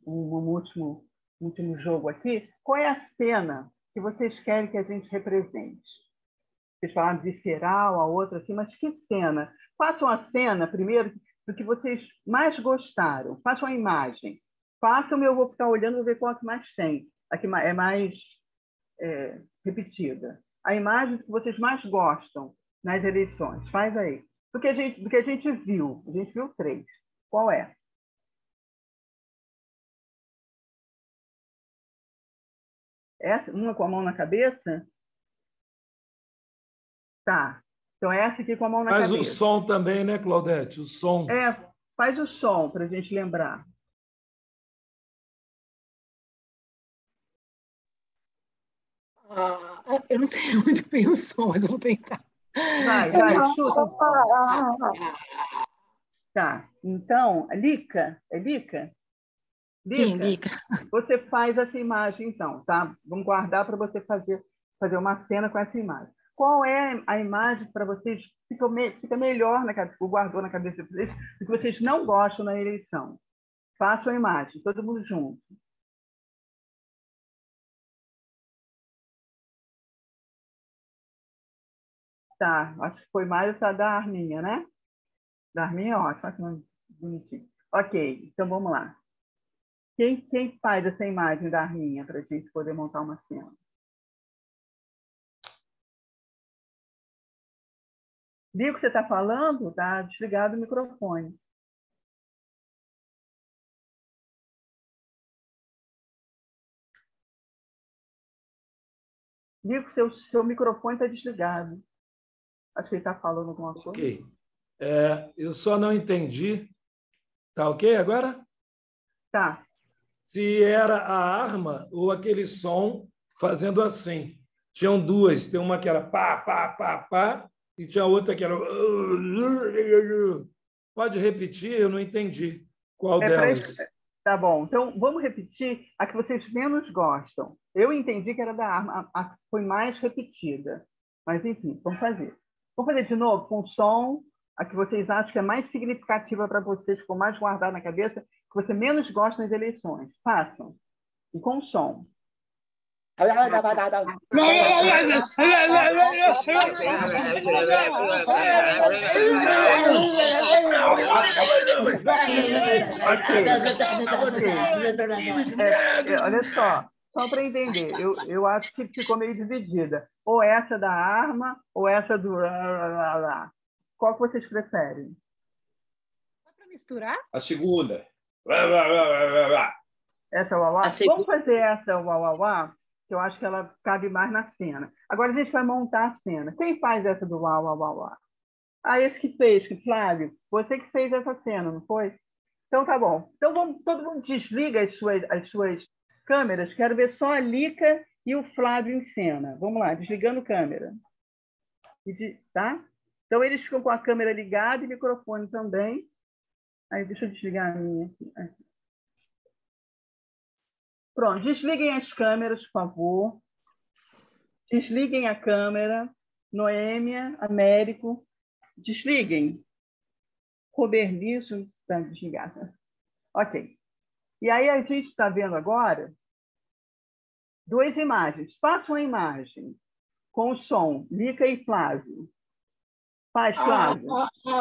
último jogo aqui. Qual é a cena que vocês querem que a gente represente? Vocês falaram visceral, a outra assim, mas que cena? Façam a cena, primeiro, do que vocês mais gostaram. Façam a imagem. Façam, eu vou ficar olhando, vou ver qual que mais tem. A que é mais repetida. A imagem que vocês mais gostam nas eleições. Faz aí. Do que a gente viu. A gente viu 3. Qual é? Essa, uma com a mão na cabeça? Tá. Então, essa aqui com a mão na cabeça. Faz o som também, né, Claudete? O som. Faz o som para a gente lembrar. Eu não sei muito bem o som, mas eu vou tentar. Vai, chuta. Tá. Então, Lica, é Lica? Sim, Lica. Você faz essa imagem, então, tá? Vamos guardar para você fazer uma cena com essa imagem. Qual é a imagem para vocês fica melhor na cabeça, guardou na cabeça de vocês, do que vocês não gostam na eleição? Façam a imagem, todo mundo junto. Tá, acho que foi mais essa da Arminha, né? Da Arminha, ótimo, bonitinho. Ok, então vamos lá. Quem faz essa imagem da Arminha para a gente poder montar uma cena? Viu o que você está falando? Está desligado o microfone. Viu que seu microfone está desligado. Acho que ele está falando alguma coisa. Ok. Eu só não entendi. Tá ok agora? Tá. Se era a arma ou aquele som fazendo assim. Tinham duas. Tem uma que era pá, pá, pá, pá, e tinha outra que era... Pode repetir? Eu não entendi qual delas. Tá bom. Então, vamos repetir a que vocês menos gostam. Eu entendi que era da arma, a que foi mais repetida. Mas, enfim, vamos fazer. Vamos fazer de novo com o som, a que vocês acham que é mais significativa para vocês, que ficou mais guardada na cabeça, que você menos gosta nas eleições. Façam. E com o som. Olha só para entender, eu acho que ficou meio dividida. Ou essa da arma, ou essa do... Qual que vocês preferem? Dá para misturar? A segunda. Essa uauá? Vamos fazer essa uauá, que eu acho que ela cabe mais na cena. Agora a gente vai montar a cena. Quem faz essa do uauá? Esse que fez, Flávio. Você que fez essa cena, não foi? Então tá bom. Então todo mundo desliga as suas câmeras. Quero ver só a Lica e o Flávio em cena. Vamos lá, desligando câmera. Tá? Então, eles ficam com a câmera ligada e o microfone também. Aí, deixa eu desligar a minha aqui. Pronto, desliguem as câmeras, por favor. Desliguem a câmera. Noêmia, Américo, desliguem. Roberniço, está desligado. Ok. E aí a gente está vendo agora duas imagens. Faça uma imagem com o som, Lica e Flávio. Faz, Flávio. Ok,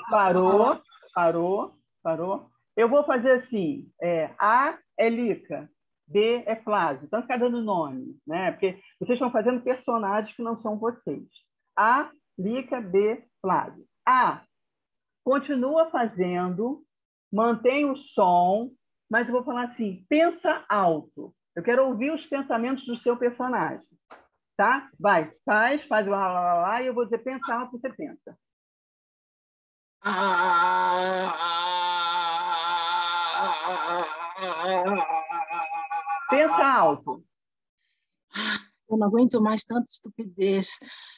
parou. Eu vou fazer assim, A é Lica, B é Flávio. Então, fica dando nome, né? Porque vocês estão fazendo personagens que não são vocês. A, Lica, B, Flávio. A, continua fazendo, mantém o som, mas eu vou falar assim, pensa alto. Eu quero ouvir os pensamentos do seu personagem. Tá? Vai, faz lá, lá, lá, e eu vou dizer, pensa alto, você pensa. Pensa alto. Eu não aguento mais tanta estupidez,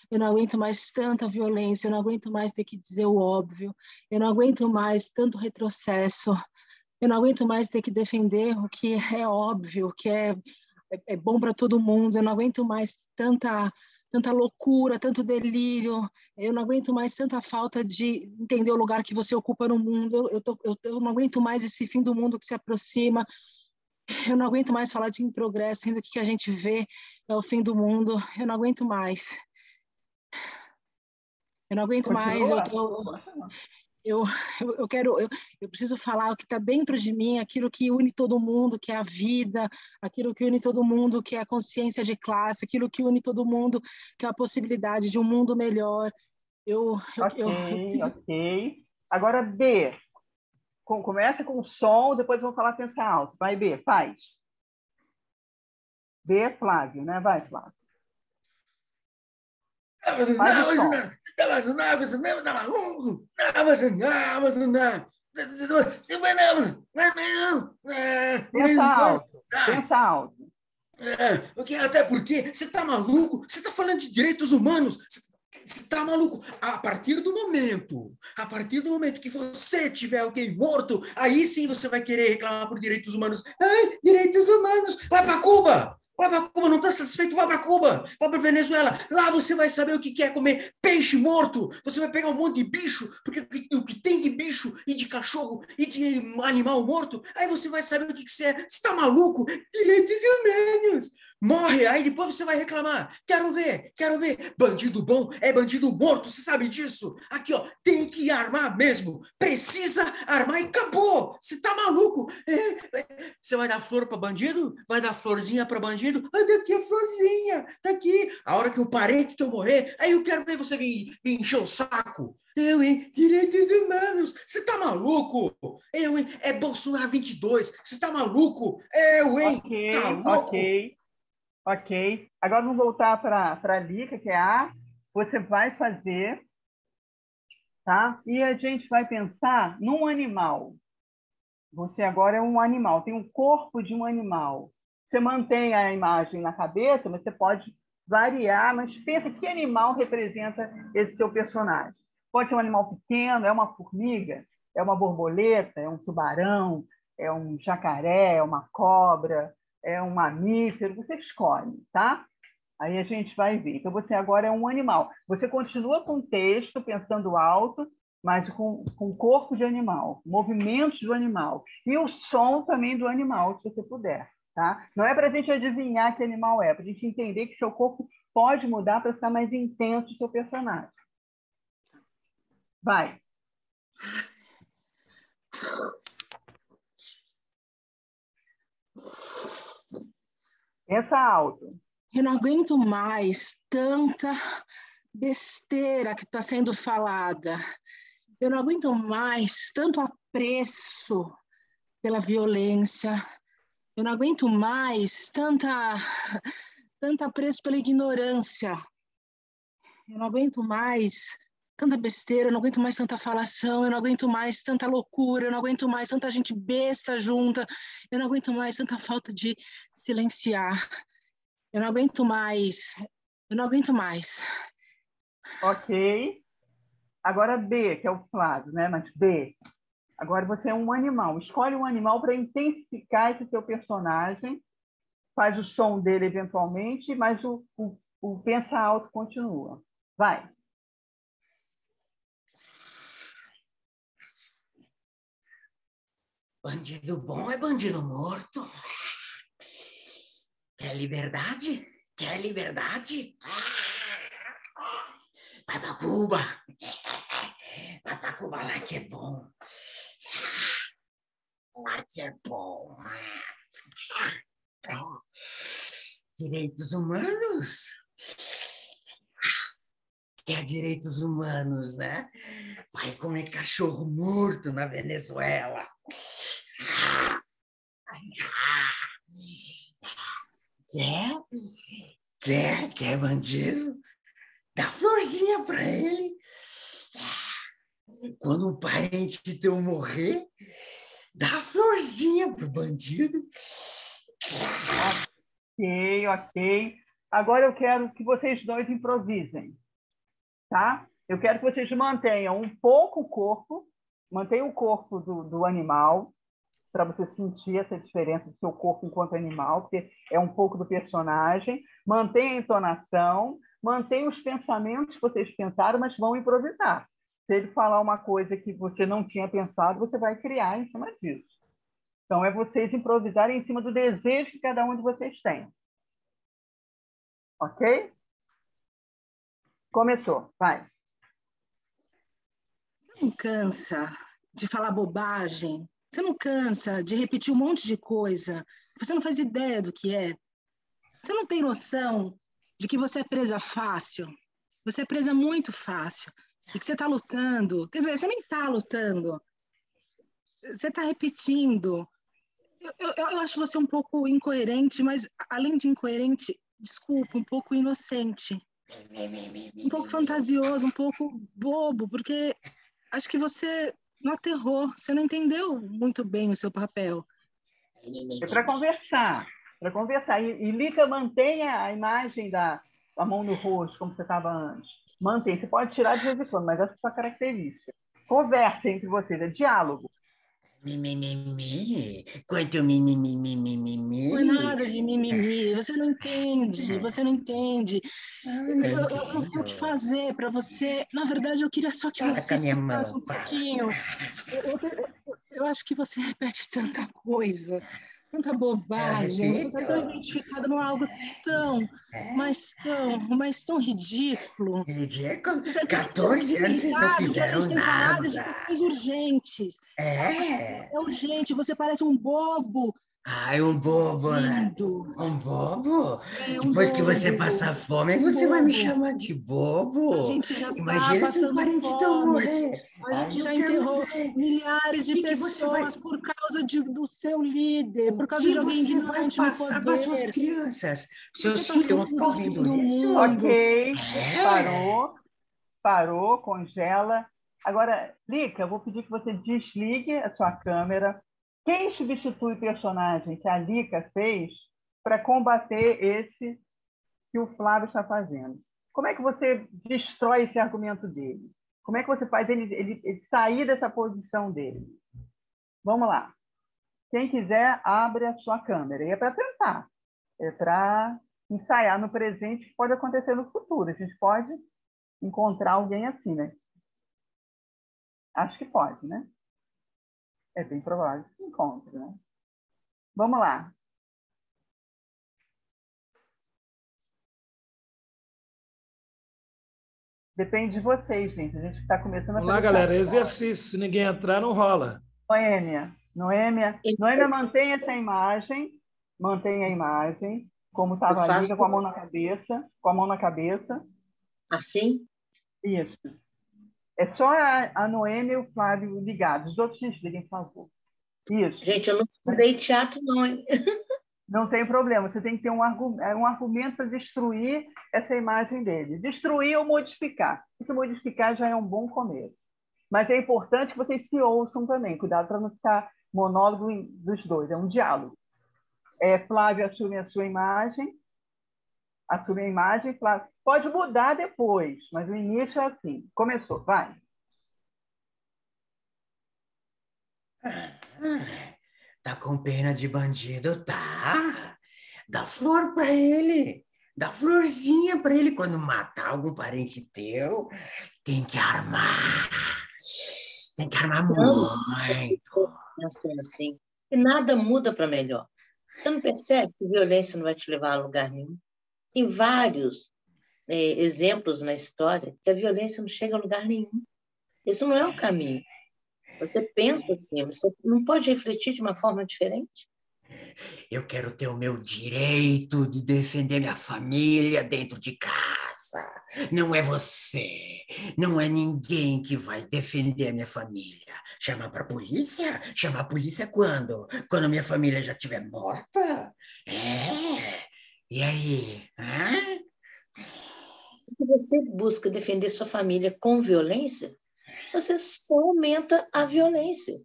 eu não aguento mais tanta violência, eu não aguento mais ter que dizer o óbvio, eu não aguento mais tanto retrocesso, eu não aguento mais ter que defender o que é óbvio, o que é bom para todo mundo, eu não aguento mais tanta loucura, tanto delírio, eu não aguento mais tanta falta de entender o lugar que você ocupa no mundo, eu não aguento mais esse fim do mundo que se aproxima, eu não aguento mais falar de progresso, sendo que a gente vê é o fim do mundo, eu não aguento mais. Eu não aguento mais, eu preciso falar o que está dentro de mim, aquilo que une todo mundo, que é a vida, aquilo que une todo mundo, que é a consciência de classe, aquilo que une todo mundo, que é a possibilidade de um mundo melhor. Ok. Agora, B. Começa com o som, depois vamos falar pensar alto. Vai, B, faz. B, Flávio, né? Vai, Flávio. Pensa alto. Até porque você está maluco? Você está falando de direitos humanos? Você está maluco? A partir do momento que você tiver alguém morto, aí sim você vai querer reclamar por direitos humanos. Ai, direitos humanos! Vai para Cuba! Não está satisfeito? Vai para Cuba! Vai para Venezuela! Lá você vai saber o que é comer peixe morto! Você vai pegar um monte de bicho, porque o que tem de bicho e de cachorro e de animal morto, aí você vai saber o que você é. Você está maluco? Direitos humanos! Morre, aí depois você vai reclamar. Quero ver. Bandido bom é bandido morto, você sabe disso? Aqui, ó, tem que armar mesmo. Precisa armar e acabou. Você tá maluco? Você vai dar flor para bandido? Vai dar florzinha para bandido? Ah, daqui a florzinha, tá aqui. A hora que o parente teu morrer, aí eu quero ver você vir encher o saco. Eu, hein? Direitos humanos. Você tá maluco? Eu, hein? É Bolsonaro 22. Você tá maluco? Eu, hein? Tá louco? Ok. Agora vamos voltar para a Lica, que é A. Você vai fazer, tá? E a gente vai pensar num animal. Você agora é um animal, tem um corpo de um animal. Você mantém a imagem na cabeça, mas você pode variar, mas pensa que animal representa esse seu personagem. Pode ser um animal pequeno, é uma formiga, é uma borboleta, é um tubarão, é um jacaré, é uma cobra, é um mamífero, você escolhe, tá? Aí a gente vai ver. Então, você agora é um animal. Você continua com o texto, pensando alto, mas com o corpo de animal, movimentos do animal. E o som também do animal, se você puder, tá? Não é para a gente adivinhar que animal é, para a gente entender que seu corpo pode mudar para ficar mais intenso o seu personagem. Vai. Pensa alto. Eu não aguento mais tanta besteira que está sendo falada. Eu não aguento mais tanto apreço pela violência. Eu não aguento mais tanto apreço pela ignorância. Eu não aguento mais tanta besteira, eu não aguento mais tanta falação, eu não aguento mais tanta loucura, eu não aguento mais tanta gente besta junta, eu não aguento mais tanta falta de silenciar, eu não aguento mais, eu não aguento mais. Ok. Agora B, que é o Flávio, né? Mas B, agora você é um animal. Escolhe um animal para intensificar esse seu personagem, faz o som dele eventualmente, mas o pensa alto continua. Vai. Bandido bom é bandido morto. Quer liberdade? Quer liberdade? Vai pra Cuba. Vai pra Cuba, lá que é bom. Lá que é bom. Direitos humanos? Quer direitos humanos, né? Vai comer cachorro morto na Venezuela. Quer bandido? Dá florzinha pra ele. Quando um parente teu morrer, dá florzinha pro bandido. Ok. Agora eu quero que vocês dois improvisem, tá? Eu quero que vocês mantenham um pouco o corpo, mantenham o corpo do animal, para você sentir essa diferença do seu corpo enquanto animal, porque é um pouco do personagem. Mantenha a entonação, mantenha os pensamentos que vocês pensaram, mas vão improvisar. Se ele falar uma coisa que você não tinha pensado, você vai criar em cima disso. Então, é vocês improvisarem em cima do desejo que cada um de vocês tem. Ok? Começou, vai. Você não cansa de falar bobagem? Você não cansa de repetir um monte de coisa? Você não faz ideia do que é? Você não tem noção de que você é presa fácil? Você é presa muito fácil. E que você está lutando. Quer dizer, você nem está lutando. Você está repetindo. Eu acho você um pouco incoerente, mas além de incoerente, desculpa, um pouco inocente. Um pouco fantasioso, um pouco bobo, porque acho que você não aterrou, você não entendeu muito bem o seu papel. É para conversar. E Lica, mantenha a imagem da mão no rosto, como você estava antes. Mantém. Você pode tirar de vez em quando, mas essa é a sua característica. Conversa entre vocês, é diálogo. Mimimi. Quanto mimimi. Não é nada de mimimi. Você não entende. Eu não sei o que fazer para você. Na verdade, eu queria só que você escutasse um pouquinho. Eu acho que você repete tanta coisa, tanta bobagem. Você está tão identificada num algo mas tão ridículo. Ridículo? 14 anos vocês não fizeram nada. Falado de questões urgentes. É urgente, você parece um bobo. Ai, um bobo, né? Um bobo? Depois que você passar fome, você vai me chamar de bobo. A gente já Imagina se um parente teu morrer. A gente já enterrou milhares de pessoas por causa do seu líder, por causa de alguém ignorante no poder. Para suas crianças. Seus filhos vão ficar ouvindo isso? Ok, parou, congela. Agora, Lica, eu vou pedir que você desligue a sua câmera. Quem substitui o personagem que a Lica fez para combater esse que o Flávio está fazendo? Como é que você destrói esse argumento dele? Como é que você faz ele sair dessa posição dele? Vamos lá. Quem quiser, abre a sua câmera. E é para tentar. É para ensaiar no presente que pode acontecer no futuro. A gente pode encontrar alguém assim, né? Acho que pode, né? É bem provável que se encontre, né? Vamos lá. Depende de vocês, gente. A gente está começando a... Vamos lá, galera. Exercício. Se ninguém entrar, não rola. Noêmia, mantenha essa imagem. Mantenha a imagem. Como estava a Lica, com a mão na cabeça. Com a mão na cabeça. Assim? Isso. É só a Noêmia e o Flávio ligados. Os outros desliguem, por favor. Isso. Gente, eu não estudei teatro, não, hein? Não tem problema, você tem que ter um argumento para destruir essa imagem dele. Destruir ou modificar. Porque modificar já é um bom começo. Mas é importante que vocês se ouçam também. Cuidado para não ficar monólogo dos dois. É um diálogo. Flávio assume a sua imagem. Assume a imagem. Flávio. Pode mudar depois, mas o início é assim. Começou, vai. Tá com pena de bandido? Tá. Dá flor para ele. Dá florzinha para ele quando matar algum parente teu. Tem que armar. Tem que armar muito. Pensando assim, e nada muda para melhor. Você não percebe que violência não vai te levar a lugar nenhum? Tem vários exemplos na história que a violência não chega a lugar nenhum. Esse não é o caminho. Você pensa assim, você não pode refletir de uma forma diferente? Eu quero ter o meu direito de defender minha família dentro de casa. Não é você, não é ninguém que vai defender a minha família. Chamar para a polícia? Chamar a polícia quando? Quando minha família já estiver morta? E aí? Se você busca defender sua família com violência, você só aumenta a violência.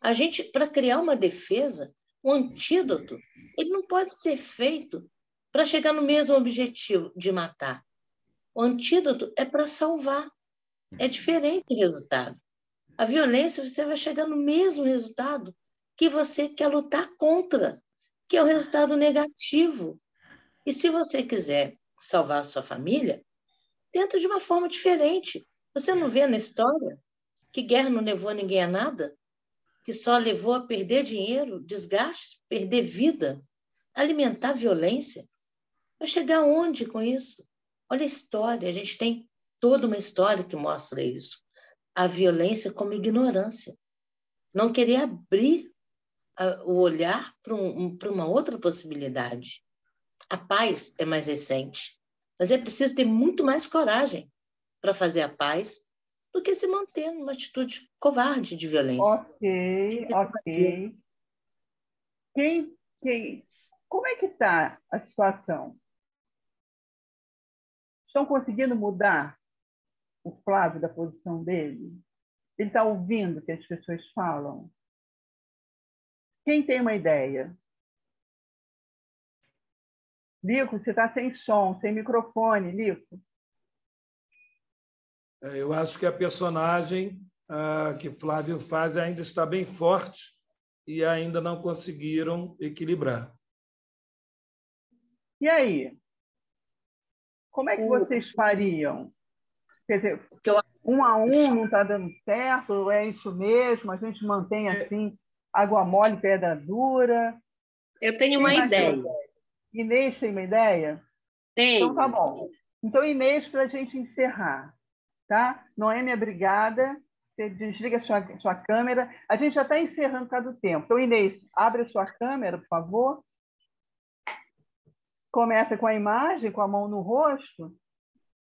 A gente, para criar uma defesa, um antídoto, ele não pode ser feito para chegar no mesmo objetivo de matar. O antídoto é para salvar. É diferente o resultado. A violência, você vai chegar no mesmo resultado que você quer lutar contra, que é o resultado negativo. E se você quiser salvar a sua família, tenta de uma forma diferente. Você não vê na história que guerra não levou ninguém a nada? Que só levou a perder dinheiro, desgaste, perder vida, alimentar violência? Vai chegar aonde com isso? Olha a história, a gente tem toda uma história que mostra isso. A violência como ignorância. Não querer abrir o olhar para uma outra possibilidade. A paz é mais recente, mas é preciso ter muito mais coragem para fazer a paz do que se manter numa atitude covarde de violência. Ok. Como é que está a situação? Estão conseguindo mudar o Flávio da posição dele? Ele está ouvindo o que as pessoas falam? Quem tem uma ideia? Lico, você está sem som, sem microfone, Lico. Eu acho que a personagem que Flávio faz ainda está bem forte e ainda não conseguiram equilibrar. E aí? Como é que vocês fariam? Quer dizer, 1 a 1 não está dando certo? É isso mesmo? A gente mantém assim, água mole, pedra dura? Eu tenho uma ideia. Inês tem uma ideia? Tenho. Então tá bom. Então, Inês, para a gente encerrar. Tá? Noêmia, obrigada. Você desliga a sua câmera. A gente já está encerrando por causa do tempo. Então, Inês, abre a sua câmera, por favor. Começa com a imagem, com a mão no rosto,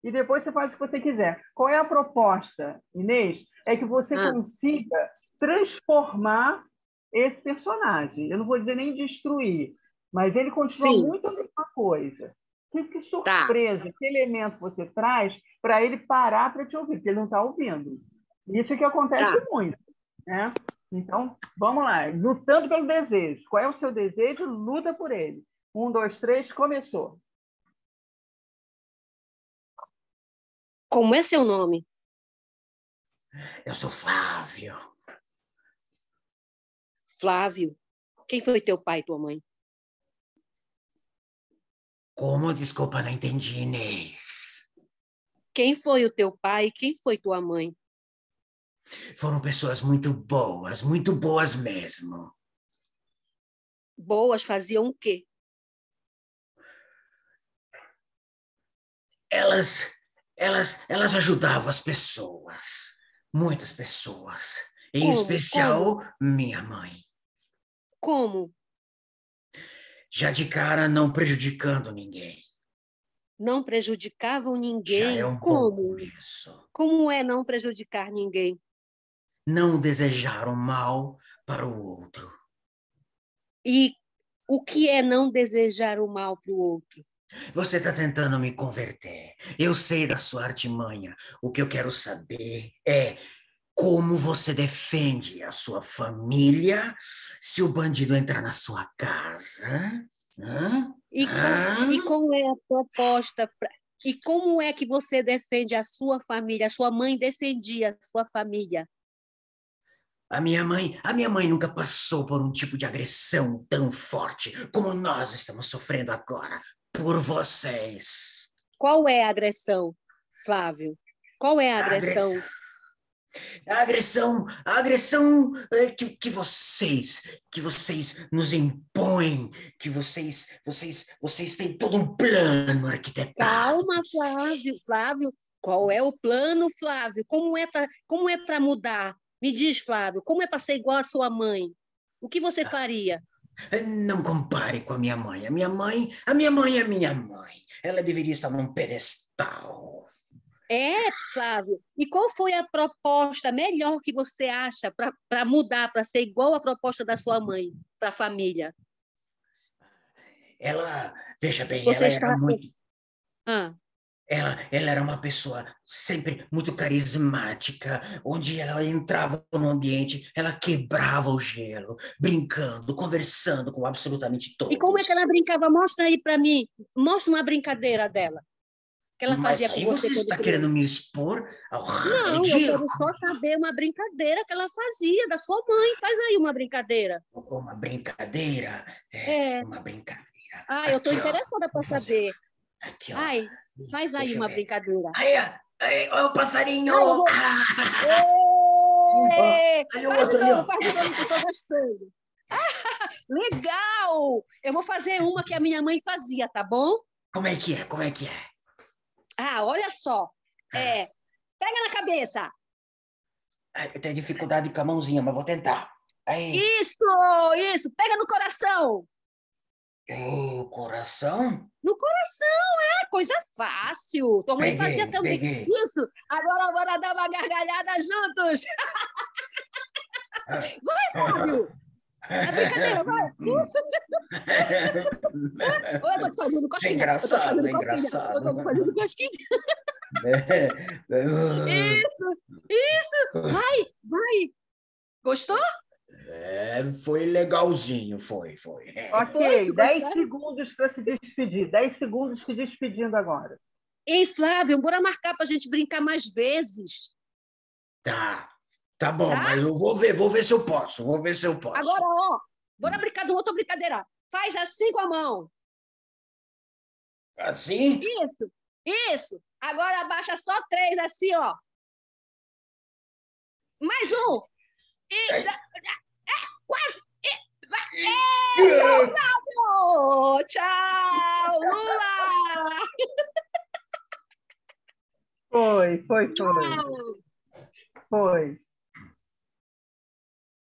e depois você faz o que você quiser. Qual é a proposta, Inês? É que você consiga transformar esse personagem. Eu não vou dizer nem destruir, mas ele continua muito a mesma coisa. Que surpresa, que elemento você traz para ele parar para te ouvir, porque ele não está ouvindo. Isso é que acontece muito. Né? Então, vamos lá. Lutando pelo desejo. Qual é o seu desejo? Luta por ele. 1, 2, 3, começou. Como é seu nome? Eu sou Flávio. Flávio. Quem foi teu pai e tua mãe? Como? Desculpa, não entendi, Inês. Quem foi o teu pai e quem foi tua mãe? Foram pessoas muito boas mesmo. Boas faziam o quê? Elas ajudavam as pessoas, muitas pessoas, em especial minha mãe. Como? Já de cara, não prejudicando ninguém. Não prejudicavam ninguém? Já é um Como? pouco isso. Como é não prejudicar ninguém? Não desejaram mal para o outro. E O que é não desejar o mal para o outro? Você está tentando me converter. Eu sei da sua artimanha. O que eu quero saber é como você defende a sua família se o bandido entrar na sua casa. Hã? E como é a proposta? E como é que você defende a sua família? A sua mãe defendia a sua família? A minha mãe nunca passou por um tipo de agressão tão forte como nós estamos sofrendo agora por vocês. Qual é a agressão, Flávio? Qual é a agressão? A agressão que vocês nos impõem, que vocês têm todo um plano arquitetado. Calma, Flávio, qual é o plano, Flávio? Como é para mudar? Me diz, Flávio, como é para ser igual à sua mãe? O que você faria? Não compare com a minha mãe. A minha mãe é minha mãe. Ela deveria estar num pedestal. Flávio. E qual foi a proposta melhor que você acha para mudar, para ser igual à proposta da sua mãe, para a família? Veja bem, ela era uma pessoa sempre muito carismática, onde ela entrava no ambiente, ela quebrava o gelo, brincando, conversando com absolutamente todos. E como é que ela brincava? Mostra aí para mim. Mostra uma brincadeira dela. Que ela fazia com você está querendo me expor ao Não, eu quero só saber uma brincadeira que ela fazia da sua mãe. Faz aí uma brincadeira. Uma brincadeira? Uma brincadeira. Eu estou interessada para saber. Aqui, ó. Ai, faz aí uma brincadeira. Olha o passarinho! Olha o outro ali, ó. Faz de novo que eu estou gostando. Legal! Eu vou fazer uma que a minha mãe fazia, tá bom? Como é que é? Olha só. Pega na cabeça. Eu tenho dificuldade com a mãozinha, mas vou tentar. Aí. Isso. Pega no coração. O coração? No coração, coisa fácil. Tua mãe fazia também. Peguei. Isso. Agora bora dar uma gargalhada juntos. Vai, Fábio. É brincadeira, vai. Eu tô te fazendo cosquinha. É engraçado. Eu tô te fazendo cosquinha. Isso. Vai. Gostou? Foi legalzinho, foi. Ok, 10 segundos para se despedir. 10 segundos se despedindo agora. Ei, Flávio, bora marcar para a gente brincar mais vezes. Tá bom, mas eu vou ver se eu posso. Agora, bora brincar de outra brincadeira. Faz assim com a mão. Assim? Isso. Agora abaixa só 3, assim, ó. Mais um. Quase. Tchau, Flávio. Tchau, Lula. Foi.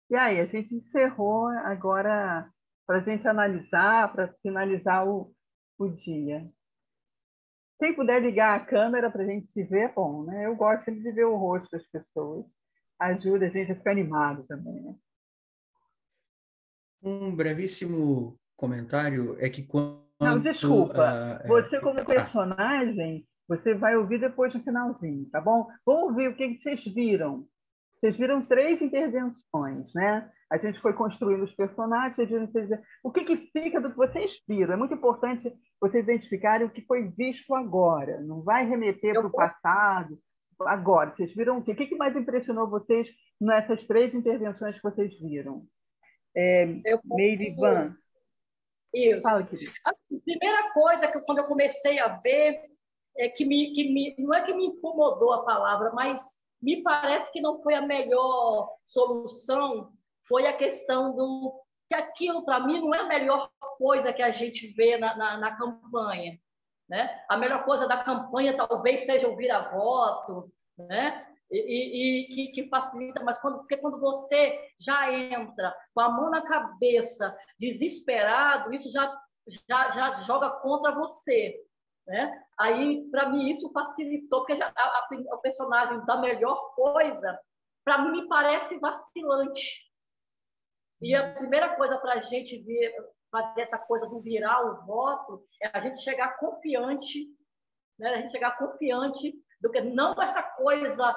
E aí, a gente encerrou agora para a gente analisar, para finalizar o dia. Quem puder ligar a câmera para a gente se ver, é bom, né? Eu gosto de ver o rosto das pessoas. Ajuda a gente a ficar animado também, né? Um brevíssimo comentário é que quando... Não, desculpa. Você, como personagem, você vai ouvir depois no finalzinho, tá bom? Vamos ouvir o que vocês viram. Vocês viram 3 intervenções, né? A gente foi construindo os personagens, o que fica do que vocês viram. É muito importante vocês identificarem o que foi visto agora. Não vai remeter para o passado. Agora, vocês viram o quê? O que mais impressionou vocês nessas 3 intervenções que vocês viram? Meirivan. Isso. Fala, querida. A primeira coisa que quando eu comecei a ver é que não é que me incomodou a palavra, mas me parece que não foi a melhor solução, foi a questão que aquilo, para mim, não é a melhor coisa que a gente vê na campanha. Né? A melhor coisa da campanha talvez seja o vira-voto, né? E que facilita, mas porque quando você já entra com a mão na cabeça, desesperado, isso já joga contra você. Né? Aí, para mim, isso facilitou, porque o personagem da melhor coisa, para mim, me parece vacilante. E a primeira coisa para a gente ver, fazer essa coisa do virar o voto, é a gente chegar confiante, né? A gente chegar confiante do que não essa coisa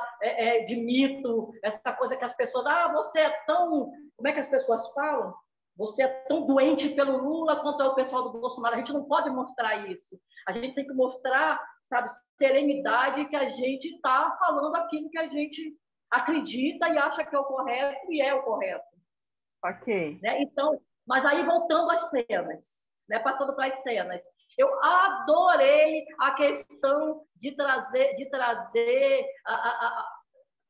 de mito, essa coisa que as pessoas, você é tão, como é que as pessoas falam? Você é tão doente pelo Lula quanto é o pessoal do Bolsonaro. A gente não pode mostrar isso. A gente tem que mostrar, sabe, serenidade, que a gente está falando aquilo que a gente acredita e acha que é o correto e é o correto. Ok. Né? Então, mas aí voltando às cenas, né? Passando para as cenas, eu adorei a questão de trazer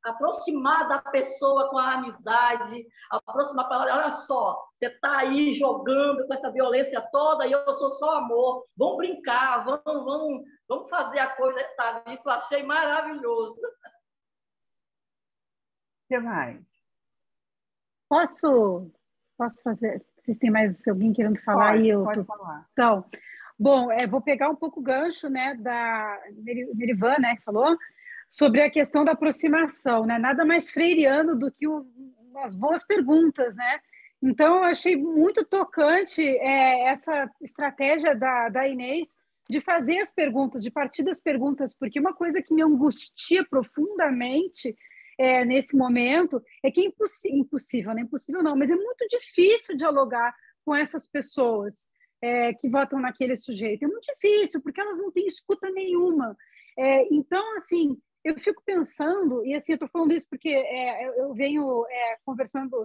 aproximar da pessoa com a amizade, aproximar para olha só, você está aí jogando com essa violência toda e eu sou só amor, vamos brincar, vamos fazer a coisa, tá? Isso eu achei maravilhoso. O que mais? Posso fazer? Vocês têm mais alguém querendo falar? Pode falar. Então, bom, vou pegar um pouco o gancho, né, da Merivan, né, que falou sobre a questão da aproximação, né? Nada mais freiriano do que as boas perguntas, né? Então, eu achei muito tocante essa estratégia da Inês de fazer as perguntas, de partir das perguntas, porque uma coisa que me angustia profundamente nesse momento é que é impossível, não é impossível não, mas é muito difícil dialogar com essas pessoas que votam naquele sujeito. É muito difícil, porque elas não têm escuta nenhuma. Então, assim, eu fico pensando, e assim, eu estou falando isso porque eu venho conversando,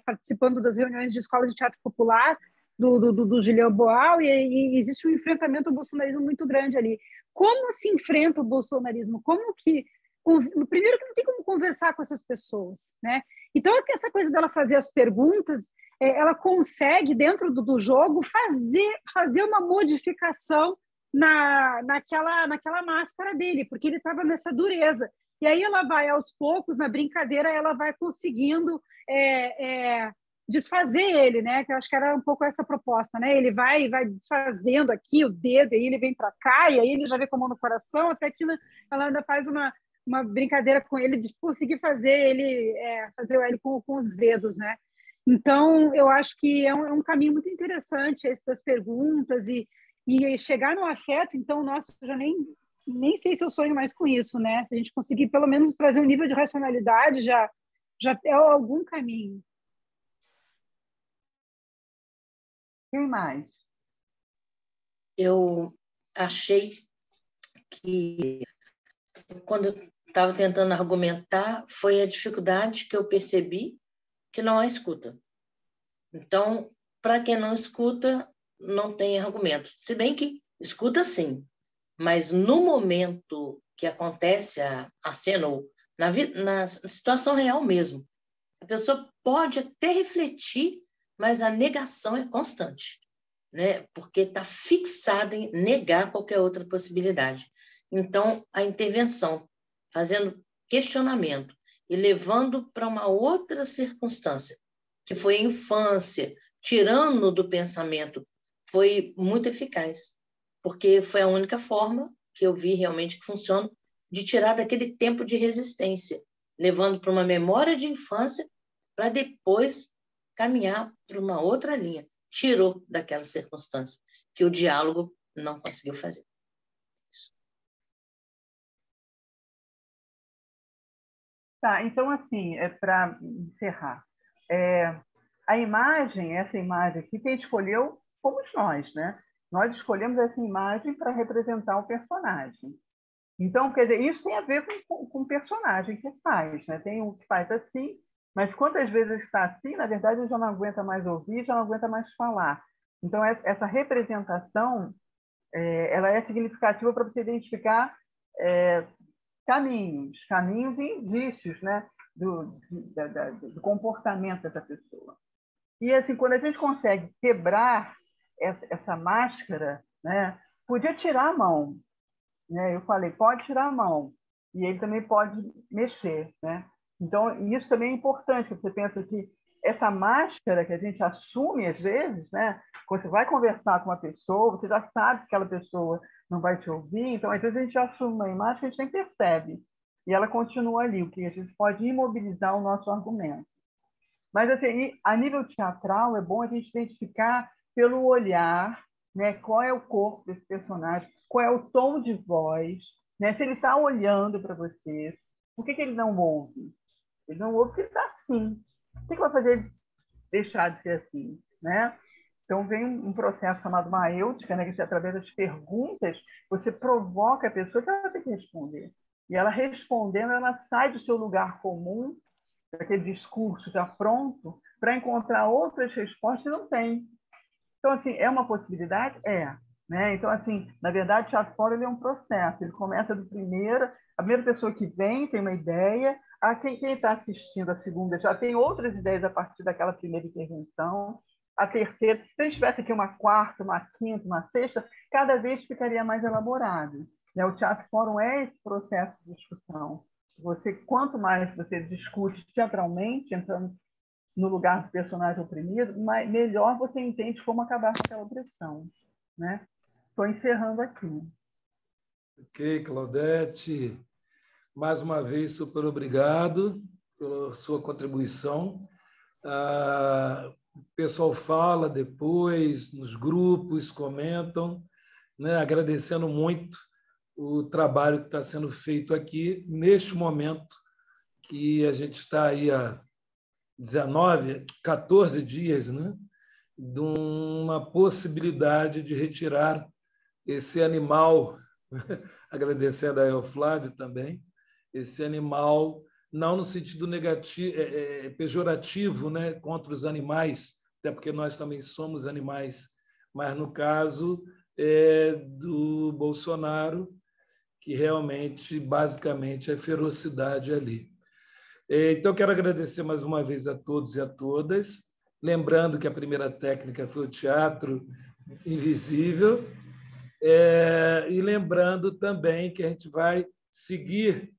participando das reuniões de escola de teatro popular do Gileu Boal, e existe um enfrentamento ao bolsonarismo muito grande ali. Como se enfrenta o bolsonarismo? Como que... Primeiro que não tem como conversar com essas pessoas, né? Então, essa coisa dela fazer as perguntas, ela consegue, dentro do jogo, fazer uma modificação naquela máscara dele, porque ele estava nessa dureza. E aí ela vai, aos poucos, na brincadeira, ela vai conseguindo desfazer ele, né? Que eu acho que era um pouco essa proposta, né? Ele vai desfazendo aqui o dedo, e aí ele vem para cá, e aí ele já vem com a mão no coração, até que ela ainda faz uma brincadeira com ele de conseguir fazer ele com os dedos, né? Então, eu acho que é um caminho muito interessante esse das perguntas e chegar no afeto. Então, nossa, eu já nem sei se eu sonho mais com isso, né? Se a gente conseguir pelo menos trazer um nível de racionalidade, já é algum caminho. Quem mais? Eu achei que quando eu estava tentando argumentar, foi a dificuldade que eu percebi que não há escuta. Então, para quem não escuta, não tem argumento. Se bem que escuta sim, mas no momento que acontece a cena, ou na situação real mesmo, a pessoa pode até refletir, mas a negação é constante, né? Porque está fixada em negar qualquer outra possibilidade. Então, a intervenção, fazendo questionamento e levando para uma outra circunstância, que foi a infância, tirando do pensamento, foi muito eficaz, porque foi a única forma que eu vi realmente que funciona de tirar daquele tempo de resistência, levando para uma memória de infância, para depois caminhar para uma outra linha. Tirou daquela circunstância que o diálogo não conseguiu fazer. Tá, então, assim, para encerrar, essa imagem aqui, quem escolheu fomos nós, né? Nós escolhemos essa imagem para representar o personagem. Então, quer dizer, isso tem a ver com o personagem que faz, né? Tem um que faz assim, mas quantas vezes está assim, na verdade, ele já não aguenta mais ouvir, já não aguenta mais falar. Então, essa representação, ela é significativa para você identificar caminhos e indícios, né, do comportamento dessa pessoa. E assim, quando a gente consegue quebrar essa máscara, né, podia tirar a mão, né? Eu falei, pode tirar a mão, e ele também pode mexer, né? Então, isso também é importante, porque você pensa que essa máscara que a gente assume às vezes, né? Quando você vai conversar com uma pessoa, você já sabe que aquela pessoa não vai te ouvir, então às vezes a gente assume uma imagem que a gente nem percebe, e ela continua ali, o que a gente pode imobilizar o nosso argumento. Mas, assim, a nível teatral, é bom a gente identificar pelo olhar, né, qual é o corpo desse personagem, qual é o tom de voz, né, se ele está olhando para você. Por que ele não ouve? Ele não ouve porque ele está assim. O que vai fazer ele deixar de ser assim? Né? Então, vem um processo chamado maêutica, né, que através das perguntas, você provoca a pessoa que ela tem que responder. E ela respondendo, ela sai do seu lugar comum, daquele discurso já pronto, para encontrar outras respostas e não tem. Então, assim, é uma possibilidade? É. Né? Então, assim, na verdade, o teatro fora ele é um processo. Ele começa do primeiro, a primeira pessoa que vem tem uma ideia, quem está assistindo a segunda já tem outras ideias a partir daquela primeira intervenção, a terceira, se a gente tivesse aqui uma quarta, uma quinta, uma sexta, cada vez ficaria mais elaborado. Né? O Teatro Fórum é esse processo de discussão. Quanto mais você discute teatralmente, entrando no lugar do personagem oprimido, melhor você entende como acabar com aquela opressão. Né? Estou encerrando aqui. Ok, Claudete. Mais uma vez, super obrigado pela sua contribuição. O pessoal fala depois, nos grupos, comentam, né? Agradecendo muito o trabalho que está sendo feito aqui, neste momento que a gente está aí há 14 dias, né? De uma possibilidade de retirar esse animal, agradecendo a Euflávio também, esse animal, não no sentido negativo, pejorativo, né, contra os animais, até porque nós também somos animais, mas no caso do Bolsonaro, que realmente, basicamente, é ferocidade ali. Então, quero agradecer mais uma vez a todos e a todas, lembrando que a primeira técnica foi o teatro invisível, e lembrando também que a gente vai seguir,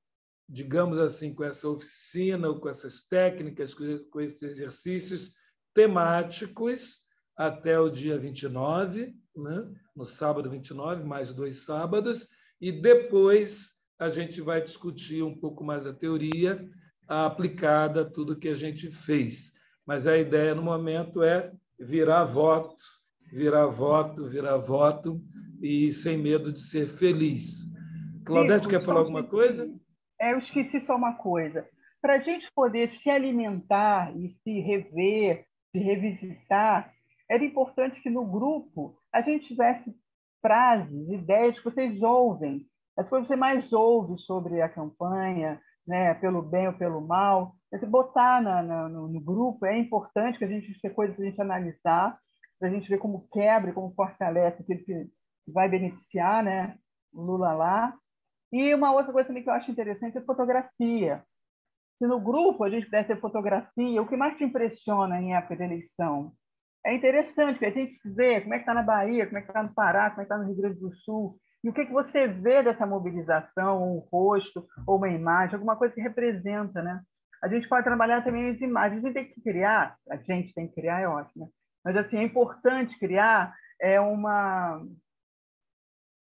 digamos assim, com essa oficina, com essas técnicas, com esses exercícios temáticos até o dia 29, né? No sábado 29, mais 2 sábados, e depois a gente vai discutir um pouco mais a teoria aplicada a tudo que a gente fez. Mas a ideia, no momento, é virar voto, virar voto, virar voto, e sem medo de ser feliz. Claudete, quer falar alguma coisa? Eu esqueci só uma coisa. Para a gente poder se alimentar e se rever, se revisitar, era importante que no grupo a gente tivesse frases, ideias que vocês ouvem, as coisas que você mais ouve sobre a campanha, né, pelo bem ou pelo mal. Você botar no grupo é importante, que a gente tenha coisas para a gente analisar, para a gente ver como quebra, como fortalece aquilo que vai beneficiar, né, o Lula lá. E uma outra coisa também que eu acho interessante é fotografia. Se no grupo a gente pudesse ter fotografia, o que mais te impressiona em época de eleição? É interessante, porque a gente vê como é que está na Bahia, como é que está no Pará, como é que está no Rio Grande do Sul, e o que você vê dessa mobilização, ou um rosto, ou uma imagem, alguma coisa que representa, né? A gente pode trabalhar também as imagens, a gente tem que criar, é ótimo, né? Mas assim, é importante criar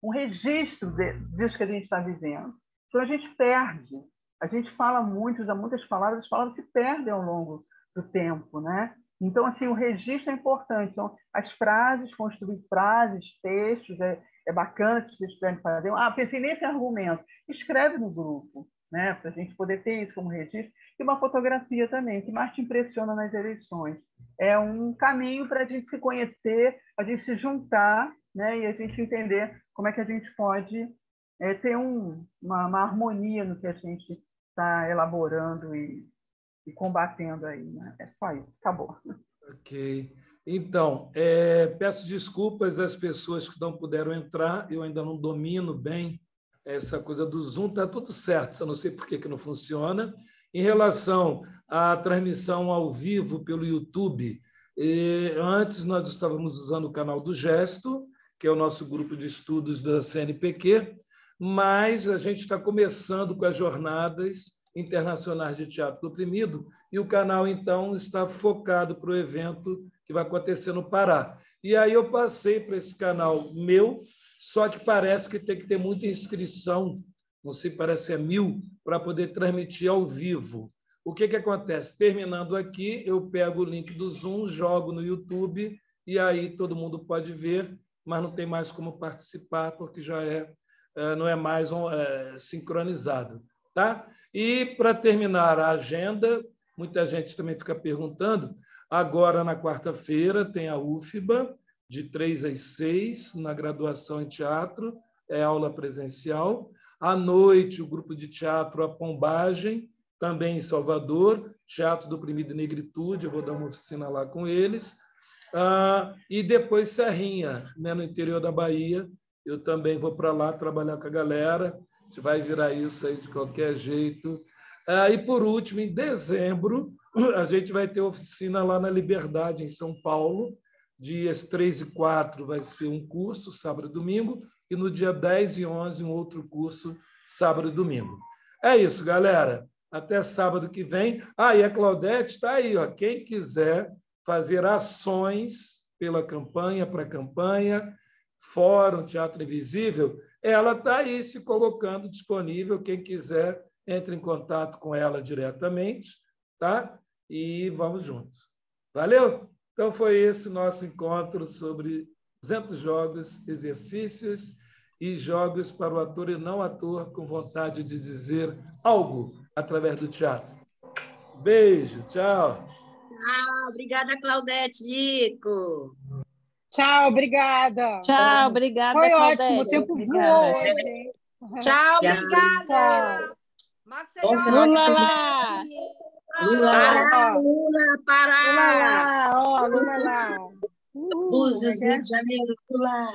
um registro disso que a gente está vivendo. Então, a gente perde. A gente fala muito, usa muitas palavras, as palavras se perdem ao longo do tempo, né? Então, assim, o registro é importante. Então, as frases, construir frases, textos, é bacana que vocês puderem fazer. Pensei nesse argumento. Escreve no grupo, né? Para a gente poder ter isso como registro. E uma fotografia também, que mais te impressiona nas eleições. É um caminho para a gente se conhecer, a gente se juntar, né? E a gente entender como é que a gente pode ter uma harmonia no que a gente está elaborando e combatendo aí. Né? É só isso, acabou. Ok. Então, peço desculpas às pessoas que não puderam entrar, eu ainda não domino bem essa coisa do Zoom, está tudo certo, só não sei por que não funciona. Em relação à transmissão ao vivo pelo YouTube, antes nós estávamos usando o canal do Gesto, que é o nosso grupo de estudos da CNPq, mas a gente está começando com as jornadas internacionais de teatro do oprimido, e o canal, então, está focado para o evento que vai acontecer no Pará. E aí eu passei para esse canal meu, só que parece que tem que ter muita inscrição, não sei, parece 1.000, para poder transmitir ao vivo. o que acontece? Terminando aqui, eu pego o link do Zoom, jogo no YouTube, e aí todo mundo pode ver, mas não tem mais como participar, porque já não é mais sincronizado. Tá? E, para terminar a agenda, muita gente também fica perguntando, agora, na quarta-feira, tem a UFBA, de 3 às 6, na graduação em teatro, é aula presencial. À noite, o grupo de teatro A Pombagem, também em Salvador, Teatro do Oprimido e Negritude, eu vou dar uma oficina lá com eles. E depois Serrinha, né, no interior da Bahia, eu também vou para lá trabalhar com a galera, a gente vai virar isso aí de qualquer jeito. E, por último, em dezembro, a gente vai ter oficina lá na Liberdade, em São Paulo, dias 3 e 4 vai ser um curso, sábado e domingo, e no dia 10 e 11 um outro curso, sábado e domingo. É isso, galera. Até sábado que vem. E a Claudete está aí, ó. Quem quiser fazer ações pela campanha, para a campanha, Fórum Teatro Invisível, ela está aí se colocando disponível. Quem quiser, entre em contato com ela diretamente, tá? E vamos juntos. Valeu? Então, foi esse nosso encontro sobre 200 jogos, exercícios e jogos para o ator e não ator com vontade de dizer algo através do teatro. Beijo, tchau. Tchau, obrigada, Claudete, Dico. Tchau, obrigada. Tchau, obrigada, Foi Claudete. ótimo, o tempo Obrigada. voou hoje. Tchau, obrigada. Marcelo, Lula lá. Lula. Lula, Pará. Lula lá, ó, Lula lá. Búzios, Rio de Janeiro, Lula.